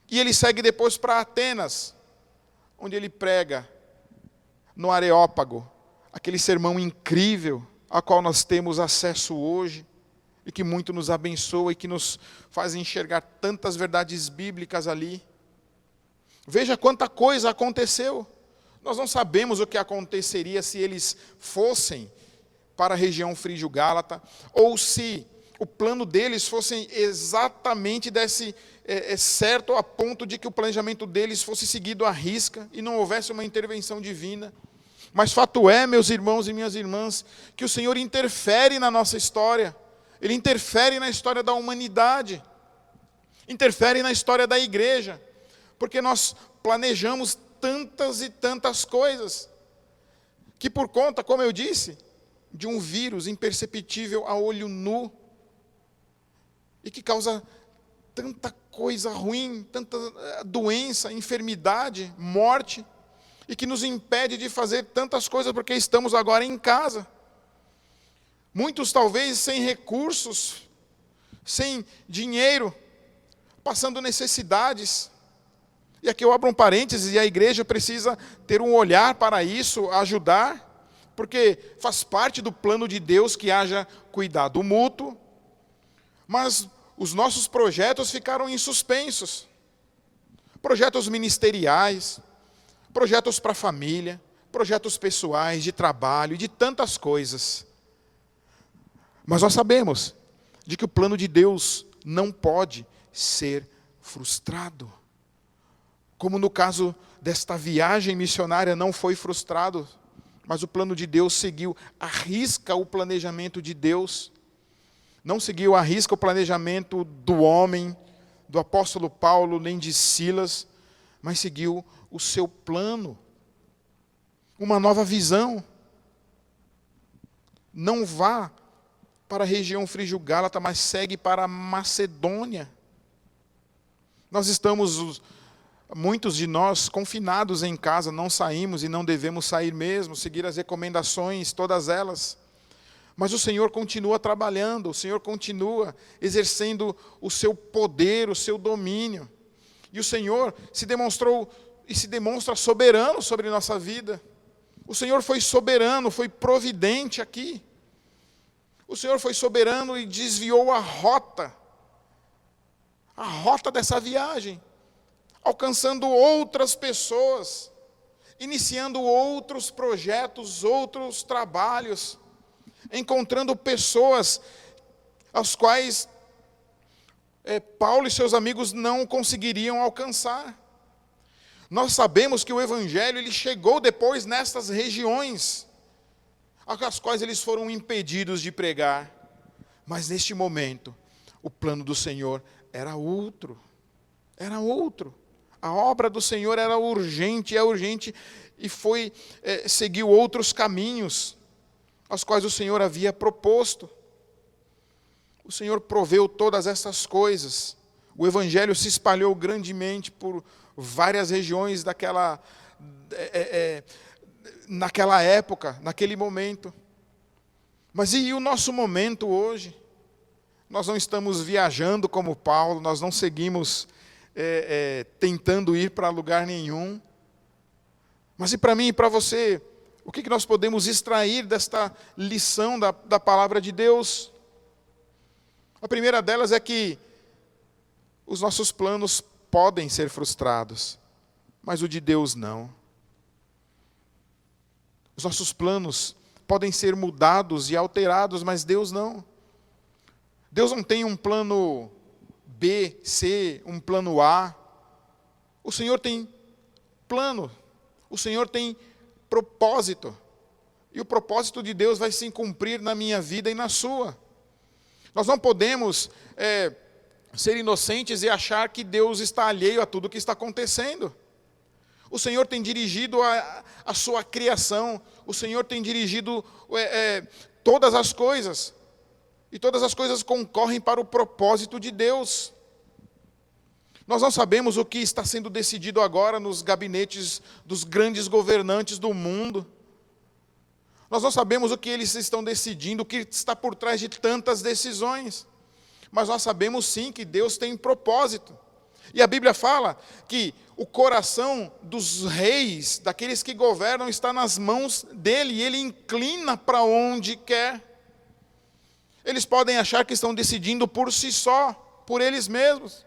E ele segue depois para Atenas, onde ele prega no Areópago, aquele sermão incrível, a qual nós temos acesso hoje, e que muito nos abençoa e que nos faz enxergar tantas verdades bíblicas ali. Veja quanta coisa aconteceu. Nós não sabemos o que aconteceria se eles fossem para a região frígio-gálata, ou se o plano deles fosse exatamente desse certo a ponto de que o planejamento deles fosse seguido à risca e não houvesse uma intervenção divina. Mas fato é, meus irmãos e minhas irmãs, que o Senhor interfere na nossa história. Ele interfere na história da humanidade. Interfere na história da igreja. Porque nós planejamos tantas e tantas coisas, que por conta, como eu disse, de um vírus imperceptível a olho nu, e que causa tanta coisa ruim, tanta doença, enfermidade, morte, e que nos impede de fazer tantas coisas porque estamos agora em casa. Muitos talvez sem recursos, sem dinheiro, passando necessidades. E aqui eu abro um parênteses, e a igreja precisa ter um olhar para isso, ajudar, porque faz parte do plano de Deus que haja cuidado mútuo, mas os nossos projetos ficaram em suspensos. Projetos ministeriais, projetos para a família, projetos pessoais, de trabalho, de tantas coisas. Mas nós sabemos de que o plano de Deus não pode ser frustrado. Como no caso desta viagem missionária não foi frustrado, mas o plano de Deus seguiu à risca o planejamento de Deus. Não seguiu à risca o planejamento do homem, do apóstolo Paulo, nem de Silas, mas seguiu o seu plano. Uma nova visão. Não vá para a região frígio-gálata, mas segue para a Macedônia. Nós estamos, muitos de nós, confinados em casa, não saímos e não devemos sair mesmo, seguir as recomendações, todas elas. Mas o Senhor continua trabalhando, o Senhor continua exercendo o seu poder, o seu domínio. E o Senhor se demonstrou e se demonstra soberano sobre nossa vida. O Senhor foi soberano, foi providente aqui. O Senhor foi soberano e desviou a rota dessa viagem, alcançando outras pessoas, iniciando outros projetos, outros trabalhos, encontrando pessoas as quais Paulo e seus amigos não conseguiriam alcançar. Nós sabemos que o Evangelho ele chegou depois nestas regiões, às quais eles foram impedidos de pregar. Mas neste momento, o plano do Senhor era outro. Era outro. A obra do Senhor era urgente, é urgente, e seguiu outros caminhos, aos quais o Senhor havia proposto. O Senhor proveu todas essas coisas. O Evangelho se espalhou grandemente por várias regiões naquela época, naquele momento. Mas e o nosso momento hoje? Nós não estamos viajando como Paulo, nós não seguimos tentando ir para lugar nenhum. Mas e para mim e para você, o que nós podemos extrair desta lição da palavra de Deus? A primeira delas é que os nossos planos podem ser frustrados, mas o de Deus não. Os nossos planos podem ser mudados e alterados, mas Deus não. Deus não tem um plano B, C, um plano A. O Senhor tem plano, o Senhor tem propósito. E o propósito de Deus vai se cumprir na minha vida e na sua. Nós não podemos ser inocentes e achar que Deus está alheio a tudo o que está acontecendo. O Senhor tem dirigido a sua criação, o Senhor tem dirigido todas as coisas, e todas as coisas concorrem para o propósito de Deus. Nós não sabemos o que está sendo decidido agora nos gabinetes dos grandes governantes do mundo. Nós não sabemos o que eles estão decidindo, o que está por trás de tantas decisões. Mas nós sabemos sim que Deus tem propósito. E a Bíblia fala que o coração dos reis, daqueles que governam, está nas mãos dele, e ele inclina para onde quer. Eles podem achar que estão decidindo por si só, por eles mesmos.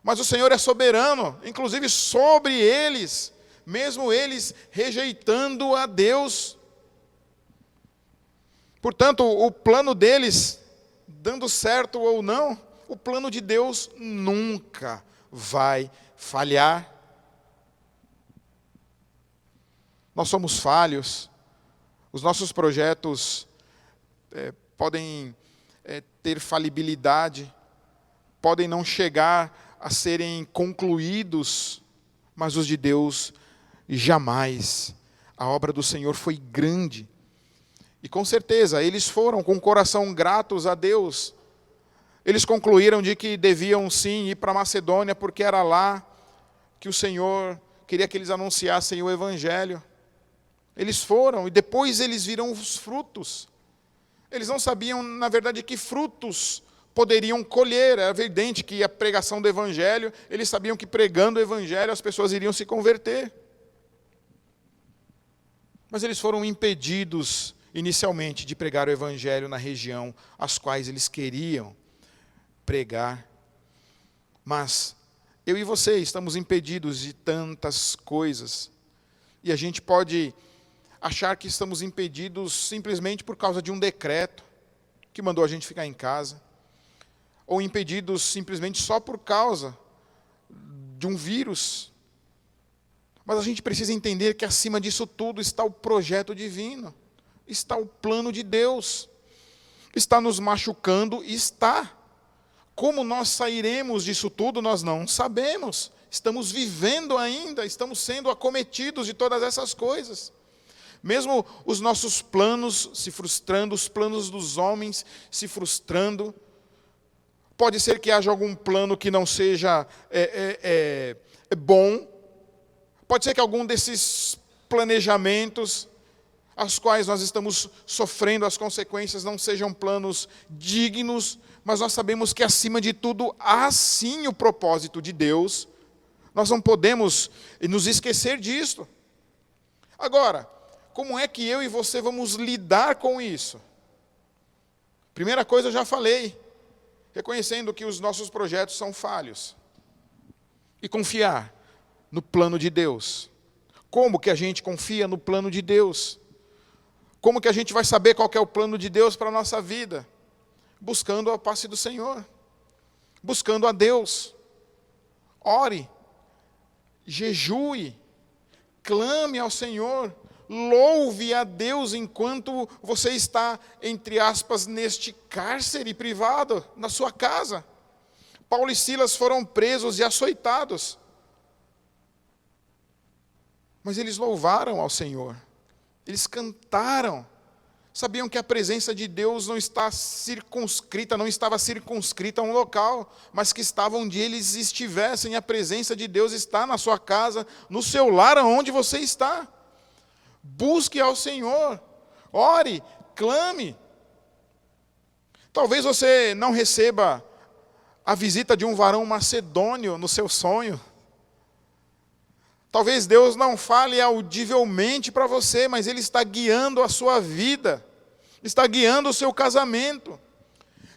Mas o Senhor é soberano, inclusive sobre eles, mesmo eles rejeitando a Deus. Portanto, o plano deles, dando certo ou não, o plano de Deus nunca vai falhar. Nós somos falhos, os nossos projetos podem ter falibilidade, podem não chegar a serem concluídos, mas os de Deus jamais. A obra do Senhor foi grande. E com certeza, eles foram com o coração gratos a Deus. Eles concluíram de que deviam sim ir para Macedônia, porque era lá que o Senhor queria que eles anunciassem o Evangelho. Eles foram e depois eles viram os frutos. Eles não sabiam, na verdade, que frutos poderiam colher. Era evidente que a pregação do Evangelho, eles sabiam que pregando o Evangelho as pessoas iriam se converter. Mas eles foram impedidos, inicialmente, de pregar o Evangelho na região às quais eles queriam pregar. Mas eu e você estamos impedidos de tantas coisas. E a gente pode achar que estamos impedidos simplesmente por causa de um decreto que mandou a gente ficar em casa, ou impedidos simplesmente só por causa de um vírus. Mas a gente precisa entender que acima disso tudo está o projeto divino, está o plano de Deus, está nos machucando, está. Como nós sairemos disso tudo, nós não sabemos. Estamos vivendo ainda, estamos sendo acometidos de todas essas coisas. Mesmo os nossos planos se frustrando, os planos dos homens se frustrando. Pode ser que haja algum plano que não seja bom. Pode ser que algum desses planejamentos, aos quais nós estamos sofrendo as consequências, não sejam planos dignos, mas nós sabemos que acima de tudo há sim o propósito de Deus. Nós não podemos nos esquecer disso. Agora, como é que eu e você vamos lidar com isso? Primeira coisa, eu já falei, reconhecendo que os nossos projetos são falhos. E confiar no plano de Deus. Como que a gente confia no plano de Deus? Como que a gente vai saber qual que é o plano de Deus para a nossa vida? Buscando a face do Senhor. Buscando a Deus. Ore. Jejue. Clame ao Senhor. Louve a Deus enquanto você está, entre aspas, neste cárcere privado, na sua casa. Paulo e Silas foram presos e açoitados. Mas eles louvaram ao Senhor. Eles cantaram. Sabiam que a presença de Deus não estava circunscrita a um local, mas que estava onde eles estivessem. A presença de Deus está na sua casa, no seu lar, onde você está. Busque ao Senhor, ore, clame. Talvez você não receba a visita de um varão macedônio no seu sonho. Talvez Deus não fale audivelmente para você, mas Ele está guiando a sua vida, está guiando o seu casamento.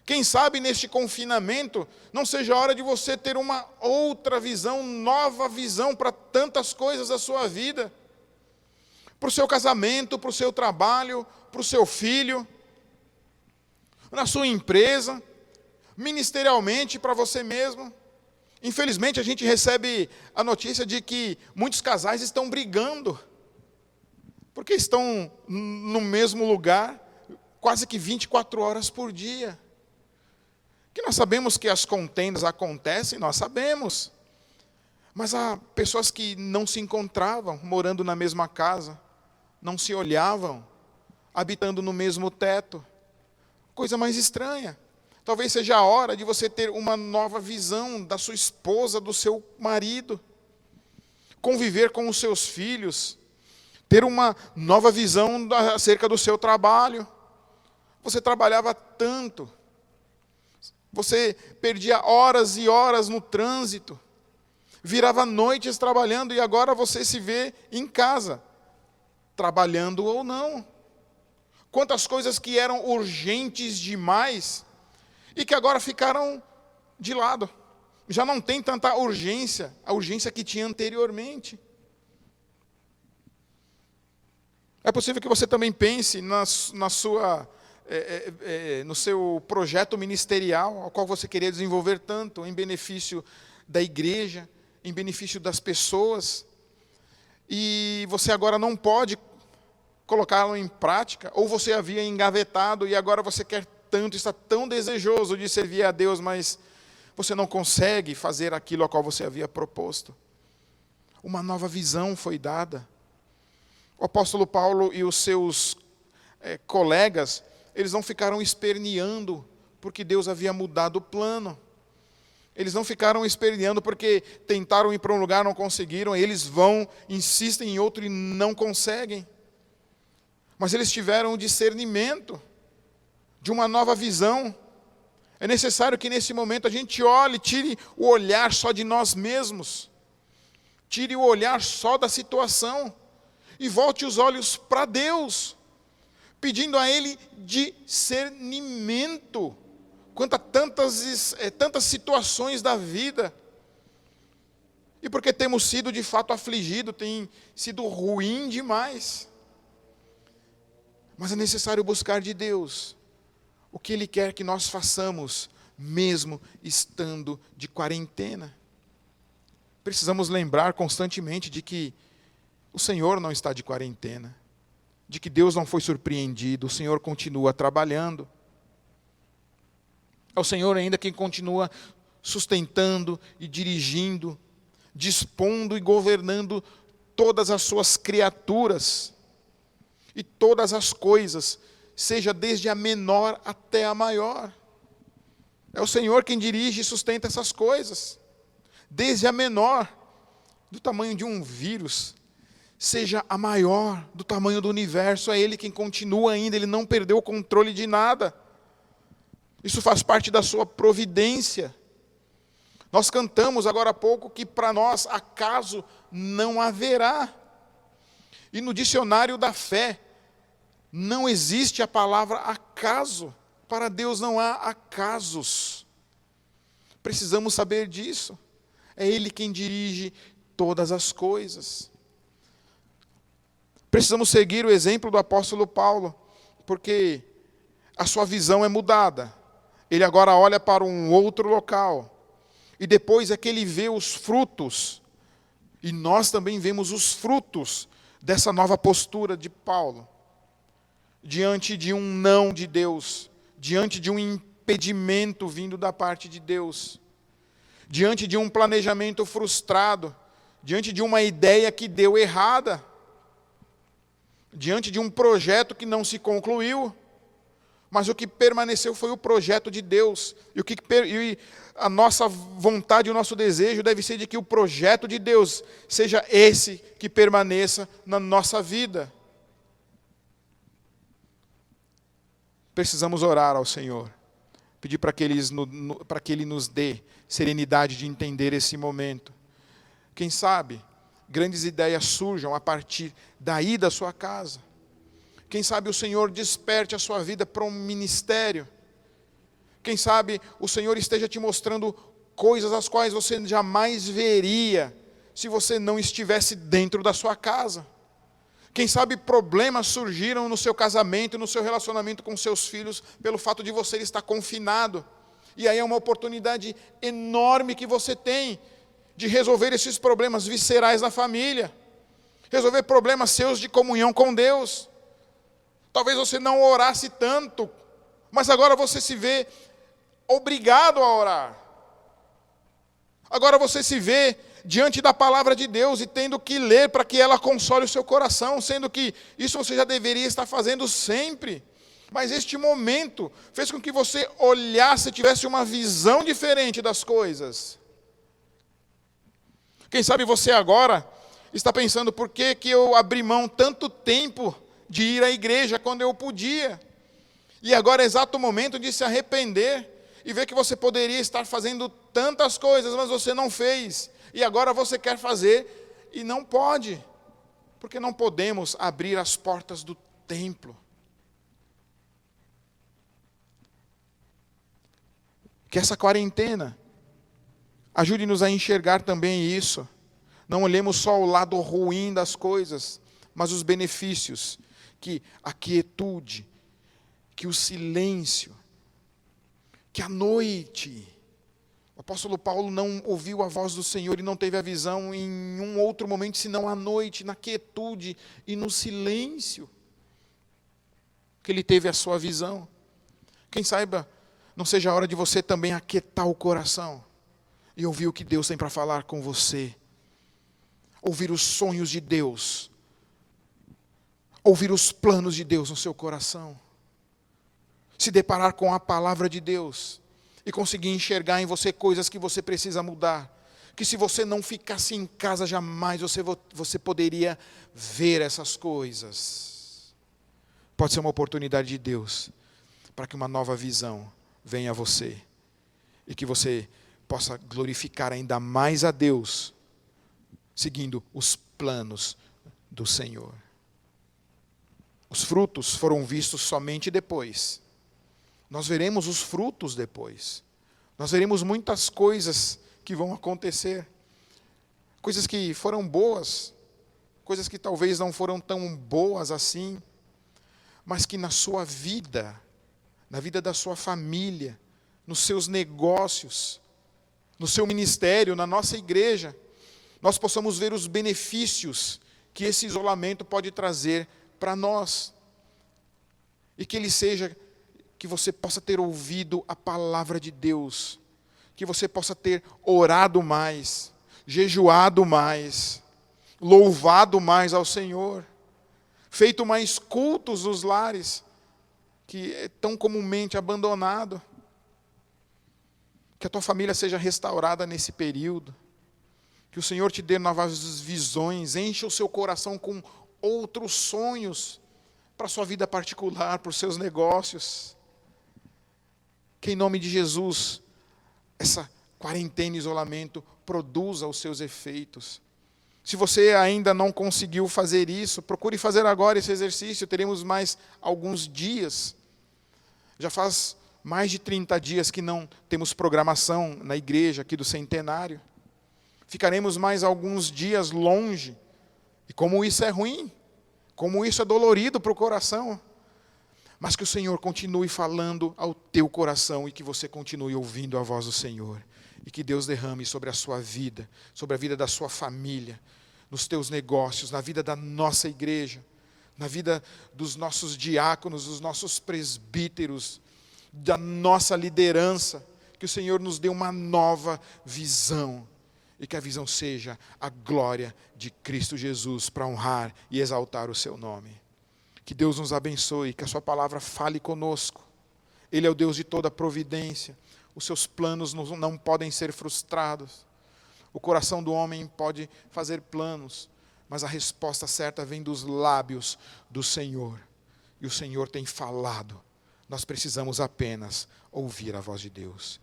Quem sabe neste confinamento não seja a hora de você ter uma outra visão, nova visão para tantas coisas da sua vida. Para o seu casamento, para o seu trabalho, para o seu filho, na sua empresa, ministerialmente para você mesmo. Infelizmente a gente recebe a notícia de que muitos casais estão brigando, porque estão no mesmo lugar, quase que 24 horas por dia. Que nós sabemos que as contendas acontecem, nós sabemos. Mas há pessoas que não se encontravam morando na mesma casa, não se olhavam, habitando no mesmo teto. Coisa mais estranha. Talvez seja a hora de você ter uma nova visão da sua esposa, do seu marido. Conviver com os seus filhos. Ter uma nova visão acerca do seu trabalho. Você trabalhava tanto. Você perdia horas e horas no trânsito. Virava noites trabalhando e agora você se vê em casa. Trabalhando ou não. Quantas coisas que eram urgentes demais e que agora ficaram de lado. Já não tem tanta urgência, a urgência que tinha anteriormente. É possível que você também pense na sua no seu projeto ministerial, ao qual você queria desenvolver tanto, em benefício da igreja, em benefício das pessoas, e você agora não pode colocá-lo em prática, ou você havia engavetado e agora você quer tanto, está tão desejoso de servir a Deus, mas você não consegue fazer aquilo a qual você havia proposto. Uma nova visão foi dada. O apóstolo Paulo e os seus colegas, eles não ficaram esperneando porque Deus havia mudado o plano. Eles não ficaram esperneando porque tentaram ir para um lugar, não conseguiram, eles vão, insistem em outro e não conseguem. Mas eles tiveram o discernimento de uma nova visão. É necessário que nesse momento a gente olhe, tire o olhar só de nós mesmos, tire o olhar só da situação e volte os olhos para Deus, pedindo a Ele discernimento quanto a tantas situações da vida. E porque temos sido de fato afligidos, tem sido ruim demais. Mas é necessário buscar de Deus o que Ele quer que nós façamos, mesmo estando de quarentena. Precisamos lembrar constantemente de que o Senhor não está de quarentena, de que Deus não foi surpreendido, o Senhor continua trabalhando. É o Senhor ainda quem continua sustentando e dirigindo, dispondo e governando todas as suas criaturas e todas as coisas, seja desde a menor até a maior. É o Senhor quem dirige e sustenta essas coisas, desde a menor, do tamanho de um vírus, seja a maior, do tamanho do universo. É Ele quem continua ainda, Ele não perdeu o controle de nada. Isso faz parte da sua providência. Nós cantamos agora há pouco que para nós acaso não haverá. E no dicionário da fé, não existe a palavra acaso. Para Deus não há acasos. Precisamos saber disso. É Ele quem dirige todas as coisas. Precisamos seguir o exemplo do apóstolo Paulo, porque a sua visão é mudada. Ele agora olha para um outro local. E depois é que ele vê os frutos. E nós também vemos os frutos dessa nova postura de Paulo. Diante de um não de Deus. Diante de um impedimento vindo da parte de Deus. Diante de um planejamento frustrado. Diante de uma ideia que deu errada. Diante de um projeto que não se concluiu. Mas o que permaneceu foi o projeto de Deus. E a nossa vontade, o nosso desejo deve ser de que o projeto de Deus seja esse que permaneça na nossa vida. Precisamos orar ao Senhor. Pedir para que Ele nos dê serenidade de entender esse momento. Quem sabe, grandes ideias surjam a partir daí da sua casa. Quem sabe o Senhor desperte a sua vida para um ministério. Quem sabe o Senhor esteja te mostrando coisas as quais você jamais veria se você não estivesse dentro da sua casa. Quem sabe problemas surgiram no seu casamento, no seu relacionamento com seus filhos, pelo fato de você estar confinado. E aí é uma oportunidade enorme que você tem de resolver esses problemas viscerais na família. Resolver problemas seus de comunhão com Deus. Talvez você não orasse tanto, mas agora você se vê obrigado a orar. Agora você se vê diante da palavra de Deus e tendo que ler para que ela console o seu coração, sendo que isso você já deveria estar fazendo sempre. Mas este momento fez com que você olhasse, tivesse uma visão diferente das coisas. Quem sabe você agora está pensando, por que eu abri mão tanto tempo de ir à igreja quando eu podia? E agora é exato o momento de se arrepender e ver que você poderia estar fazendo tantas coisas, mas você não fez. E agora você quer fazer e não pode. Porque não podemos abrir as portas do templo. Que essa quarentena ajude-nos a enxergar também isso. Não olhemos só o lado ruim das coisas, mas os benefícios que a quietude, que o silêncio, que a noite, o apóstolo Paulo não ouviu a voz do Senhor e não teve a visão em um outro momento, senão à noite, na quietude e no silêncio, que ele teve a sua visão. Quem saiba, não seja a hora de você também aquietar o coração e ouvir o que Deus tem para falar com você. Ouvir os sonhos de Deus. Ouvir os planos de Deus no seu coração. Se deparar com a palavra de Deus e conseguir enxergar em você coisas que você precisa mudar. Que se você não ficasse em casa, jamais você poderia ver essas coisas. Pode ser uma oportunidade de Deus para que uma nova visão venha a você e que você possa glorificar ainda mais a Deus, seguindo os planos do Senhor. Os frutos foram vistos somente depois. Nós veremos os frutos depois. Nós veremos muitas coisas que vão acontecer. Coisas que foram boas, coisas que talvez não foram tão boas assim, mas que na sua vida, na vida da sua família, nos seus negócios, no seu ministério, na nossa igreja, nós possamos ver os benefícios que esse isolamento pode trazer para nós. E que que você possa ter ouvido a palavra de Deus, que você possa ter orado mais, jejuado mais, louvado mais ao Senhor, feito mais cultos nos lares, que é tão comumente abandonado. Que a tua família seja restaurada nesse período. Que o Senhor te dê novas visões, encha o seu coração com outros sonhos para a sua vida particular, para os seus negócios. Que em nome de Jesus, essa quarentena e isolamento produza os seus efeitos. Se você ainda não conseguiu fazer isso, procure fazer agora esse exercício, teremos mais alguns dias. Já faz mais de 30 dias que não temos programação na igreja aqui do Centenário. Ficaremos mais alguns dias longe. E como isso é ruim, como isso é dolorido para o coração. Mas que o Senhor continue falando ao teu coração e que você continue ouvindo a voz do Senhor. E que Deus derrame sobre a sua vida, sobre a vida da sua família, nos teus negócios, na vida da nossa igreja, na vida dos nossos diáconos, dos nossos presbíteros, da nossa liderança, que o Senhor nos dê uma nova visão, e que a visão seja a glória de Cristo Jesus, para honrar e exaltar o seu nome. Que Deus nos abençoe, que a sua palavra fale conosco. Ele é o Deus de toda providência, os seus planos não podem ser frustrados. O coração do homem pode fazer planos, mas a resposta certa vem dos lábios do Senhor. E o Senhor tem falado. Nós precisamos apenas ouvir a voz de Deus.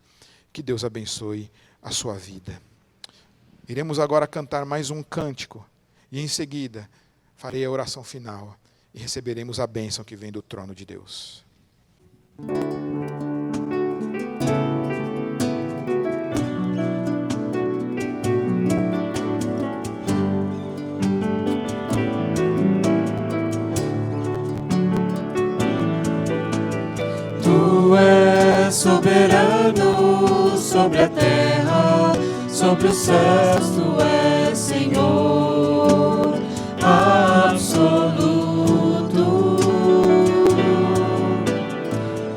Que Deus abençoe a sua vida. Iremos agora cantar mais um cântico. E em seguida, farei a oração final. E receberemos a bênção que vem do trono de Deus. Tu és soberano sobre a terra, sobre os céus, tu és Senhor absoluto.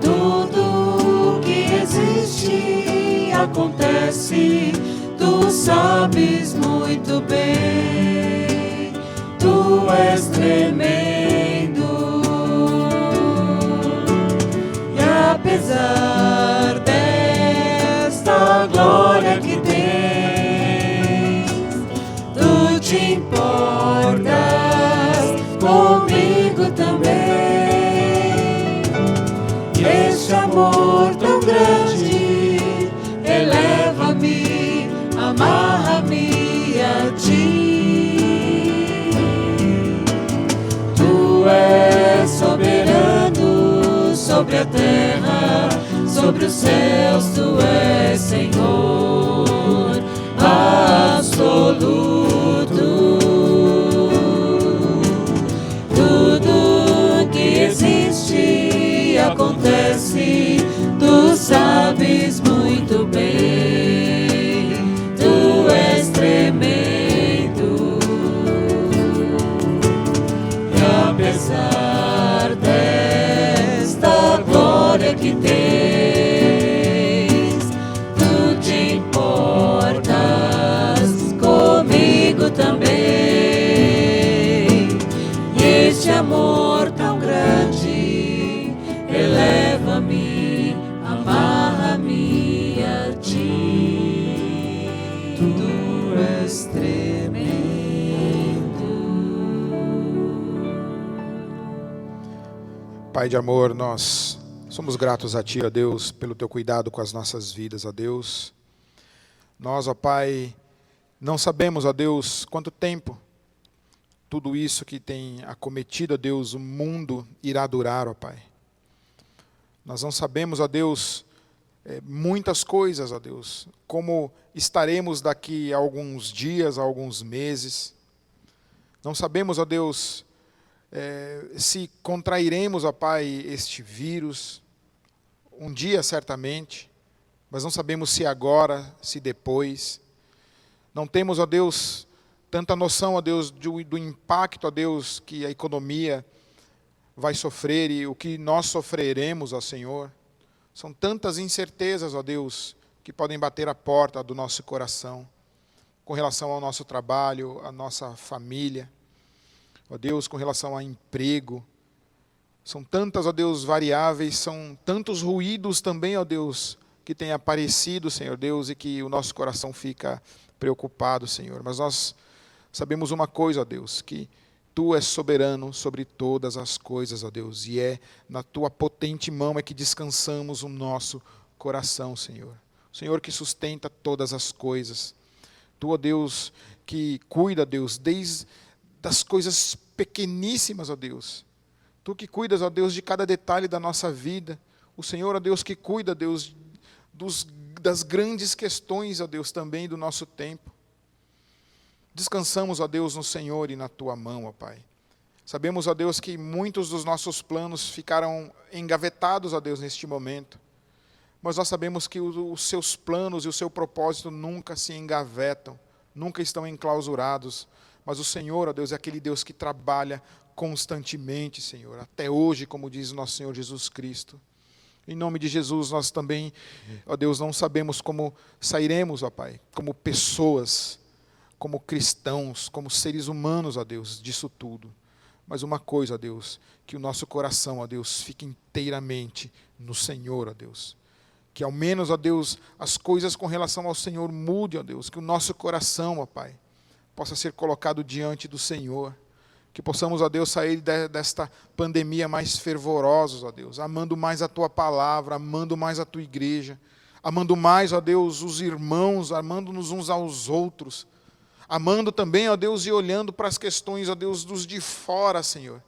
Tudo que existe acontece, tu sabes muito bem, tu és tremendo. Apesar desta glória que tens, tu te importas comigo também. Este amor tão grande eleva-me, amarra-me a ti. Tu és soberano sobre a terra, sobre os céus, tu és Senhor absoluto. Tudo que existe acontece, Pai de amor, nós somos gratos a Ti, ó Deus, pelo Teu cuidado com as nossas vidas, ó Deus. Nós, ó Pai, não sabemos, ó Deus, quanto tempo tudo isso que tem acometido, ó Deus, o mundo irá durar, ó Pai. Nós não sabemos, ó Deus, muitas coisas, ó Deus, como estaremos daqui a alguns dias, a alguns meses. Não sabemos, ó Deus, se contrairemos, ó Pai, este vírus, um dia certamente, mas não sabemos se agora, se depois. Não temos, ó Deus, tanta noção, ó Deus, do impacto, ó Deus, que a economia vai sofrer e o que nós sofreremos, ó Senhor. São tantas incertezas, ó Deus, que podem bater a porta do nosso coração, com relação ao nosso trabalho, à nossa família, ó Deus, com relação ao emprego. São tantas, ó Deus, variáveis, são tantos ruídos também, ó Deus, que têm aparecido, Senhor Deus, e que o nosso coração fica preocupado, Senhor. Mas nós sabemos uma coisa, ó Deus, que Tu és soberano sobre todas as coisas, ó Deus, e é na Tua potente mão é que descansamos o nosso coração, Senhor. O Senhor que sustenta todas as coisas. Tu, ó Deus, que cuida, Deus, desde das coisas pequeníssimas, ó Deus. Tu que cuidas, ó Deus, de cada detalhe da nossa vida. O Senhor, ó Deus, que cuida, Deus, das grandes questões, ó Deus, também do nosso tempo. Descansamos, ó Deus, no Senhor e na Tua mão, ó Pai. Sabemos, ó Deus, que muitos dos nossos planos ficaram engavetados, ó Deus, neste momento. Mas nós sabemos que os Seus planos e o Seu propósito nunca se engavetam, nunca estão enclausurados. Mas o Senhor, ó Deus, é aquele Deus que trabalha constantemente, Senhor, até hoje, como diz o nosso Senhor Jesus Cristo. Em nome de Jesus, nós também, ó Deus, não sabemos como sairemos, ó Pai, como pessoas, como cristãos, como seres humanos, ó Deus, disso tudo. Mas uma coisa, ó Deus, que o nosso coração, ó Deus, fique inteiramente no Senhor, ó Deus. Que ao menos, ó Deus, as coisas com relação ao Senhor mudem, ó Deus. Que o nosso coração, ó Pai, possa ser colocado diante do Senhor. Que possamos, ó Deus, sair desta pandemia mais fervorosos, ó Deus. Amando mais a Tua palavra, amando mais a Tua igreja. Amando mais, ó Deus, os irmãos, amando-nos uns aos outros. Amando também, ó Deus, e olhando para as questões, ó Deus, dos de fora, Senhor,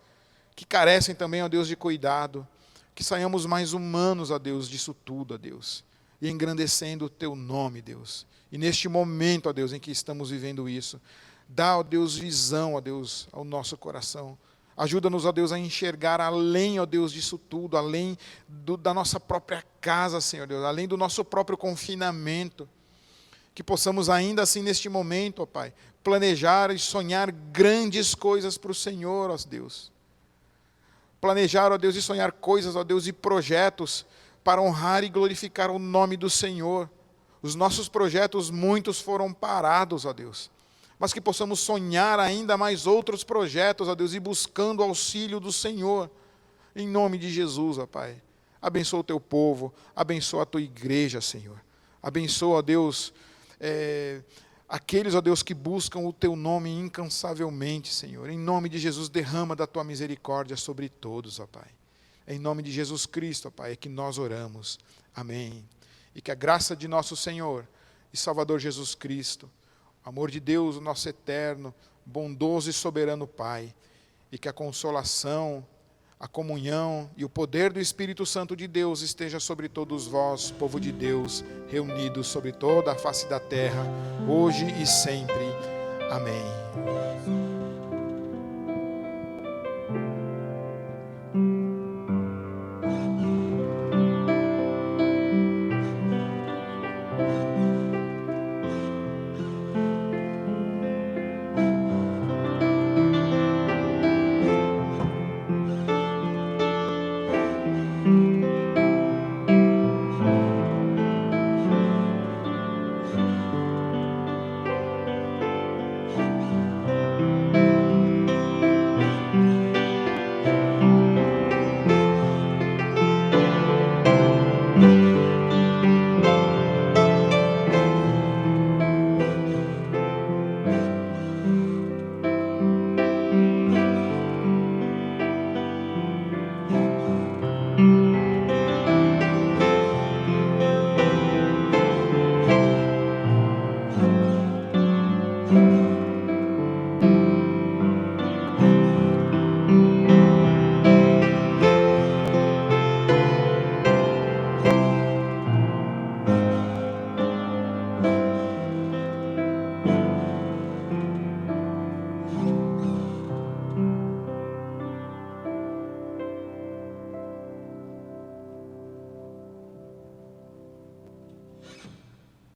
que carecem também, ó Deus, de cuidado, que saiamos mais humanos, ó Deus, disso tudo, ó Deus, e engrandecendo o Teu nome, Deus. E neste momento, ó Deus, em que estamos vivendo isso, dá, ó Deus, visão, ó Deus, ao nosso coração. Ajuda-nos, ó Deus, a enxergar além, ó Deus, disso tudo, além da nossa própria casa, Senhor Deus, além do nosso próprio confinamento. Que possamos ainda assim neste momento, ó Pai, planejar e sonhar grandes coisas para o Senhor, ó Deus. Planejar, ó Deus, e sonhar coisas, ó Deus, e projetos para honrar e glorificar o nome do Senhor. Os nossos projetos, muitos foram parados, ó Deus. Mas que possamos sonhar ainda mais outros projetos, ó Deus, e buscando o auxílio do Senhor. Em nome de Jesus, ó Pai. Abençoa o Teu povo, abençoa a Tua igreja, Senhor. Abençoa, ó Deus, aqueles, ó Deus, que buscam o Teu nome incansavelmente, Senhor. Em nome de Jesus, derrama da Tua misericórdia sobre todos, ó Pai. Em nome de Jesus Cristo, ó Pai, é que nós oramos. Amém. E que a graça de nosso Senhor e Salvador Jesus Cristo, o amor de Deus, o nosso eterno, bondoso e soberano Pai, e que a consolação, a comunhão e o poder do Espírito Santo de Deus esteja sobre todos vós, povo de Deus, reunidos sobre toda a face da terra, hoje e sempre. Amém.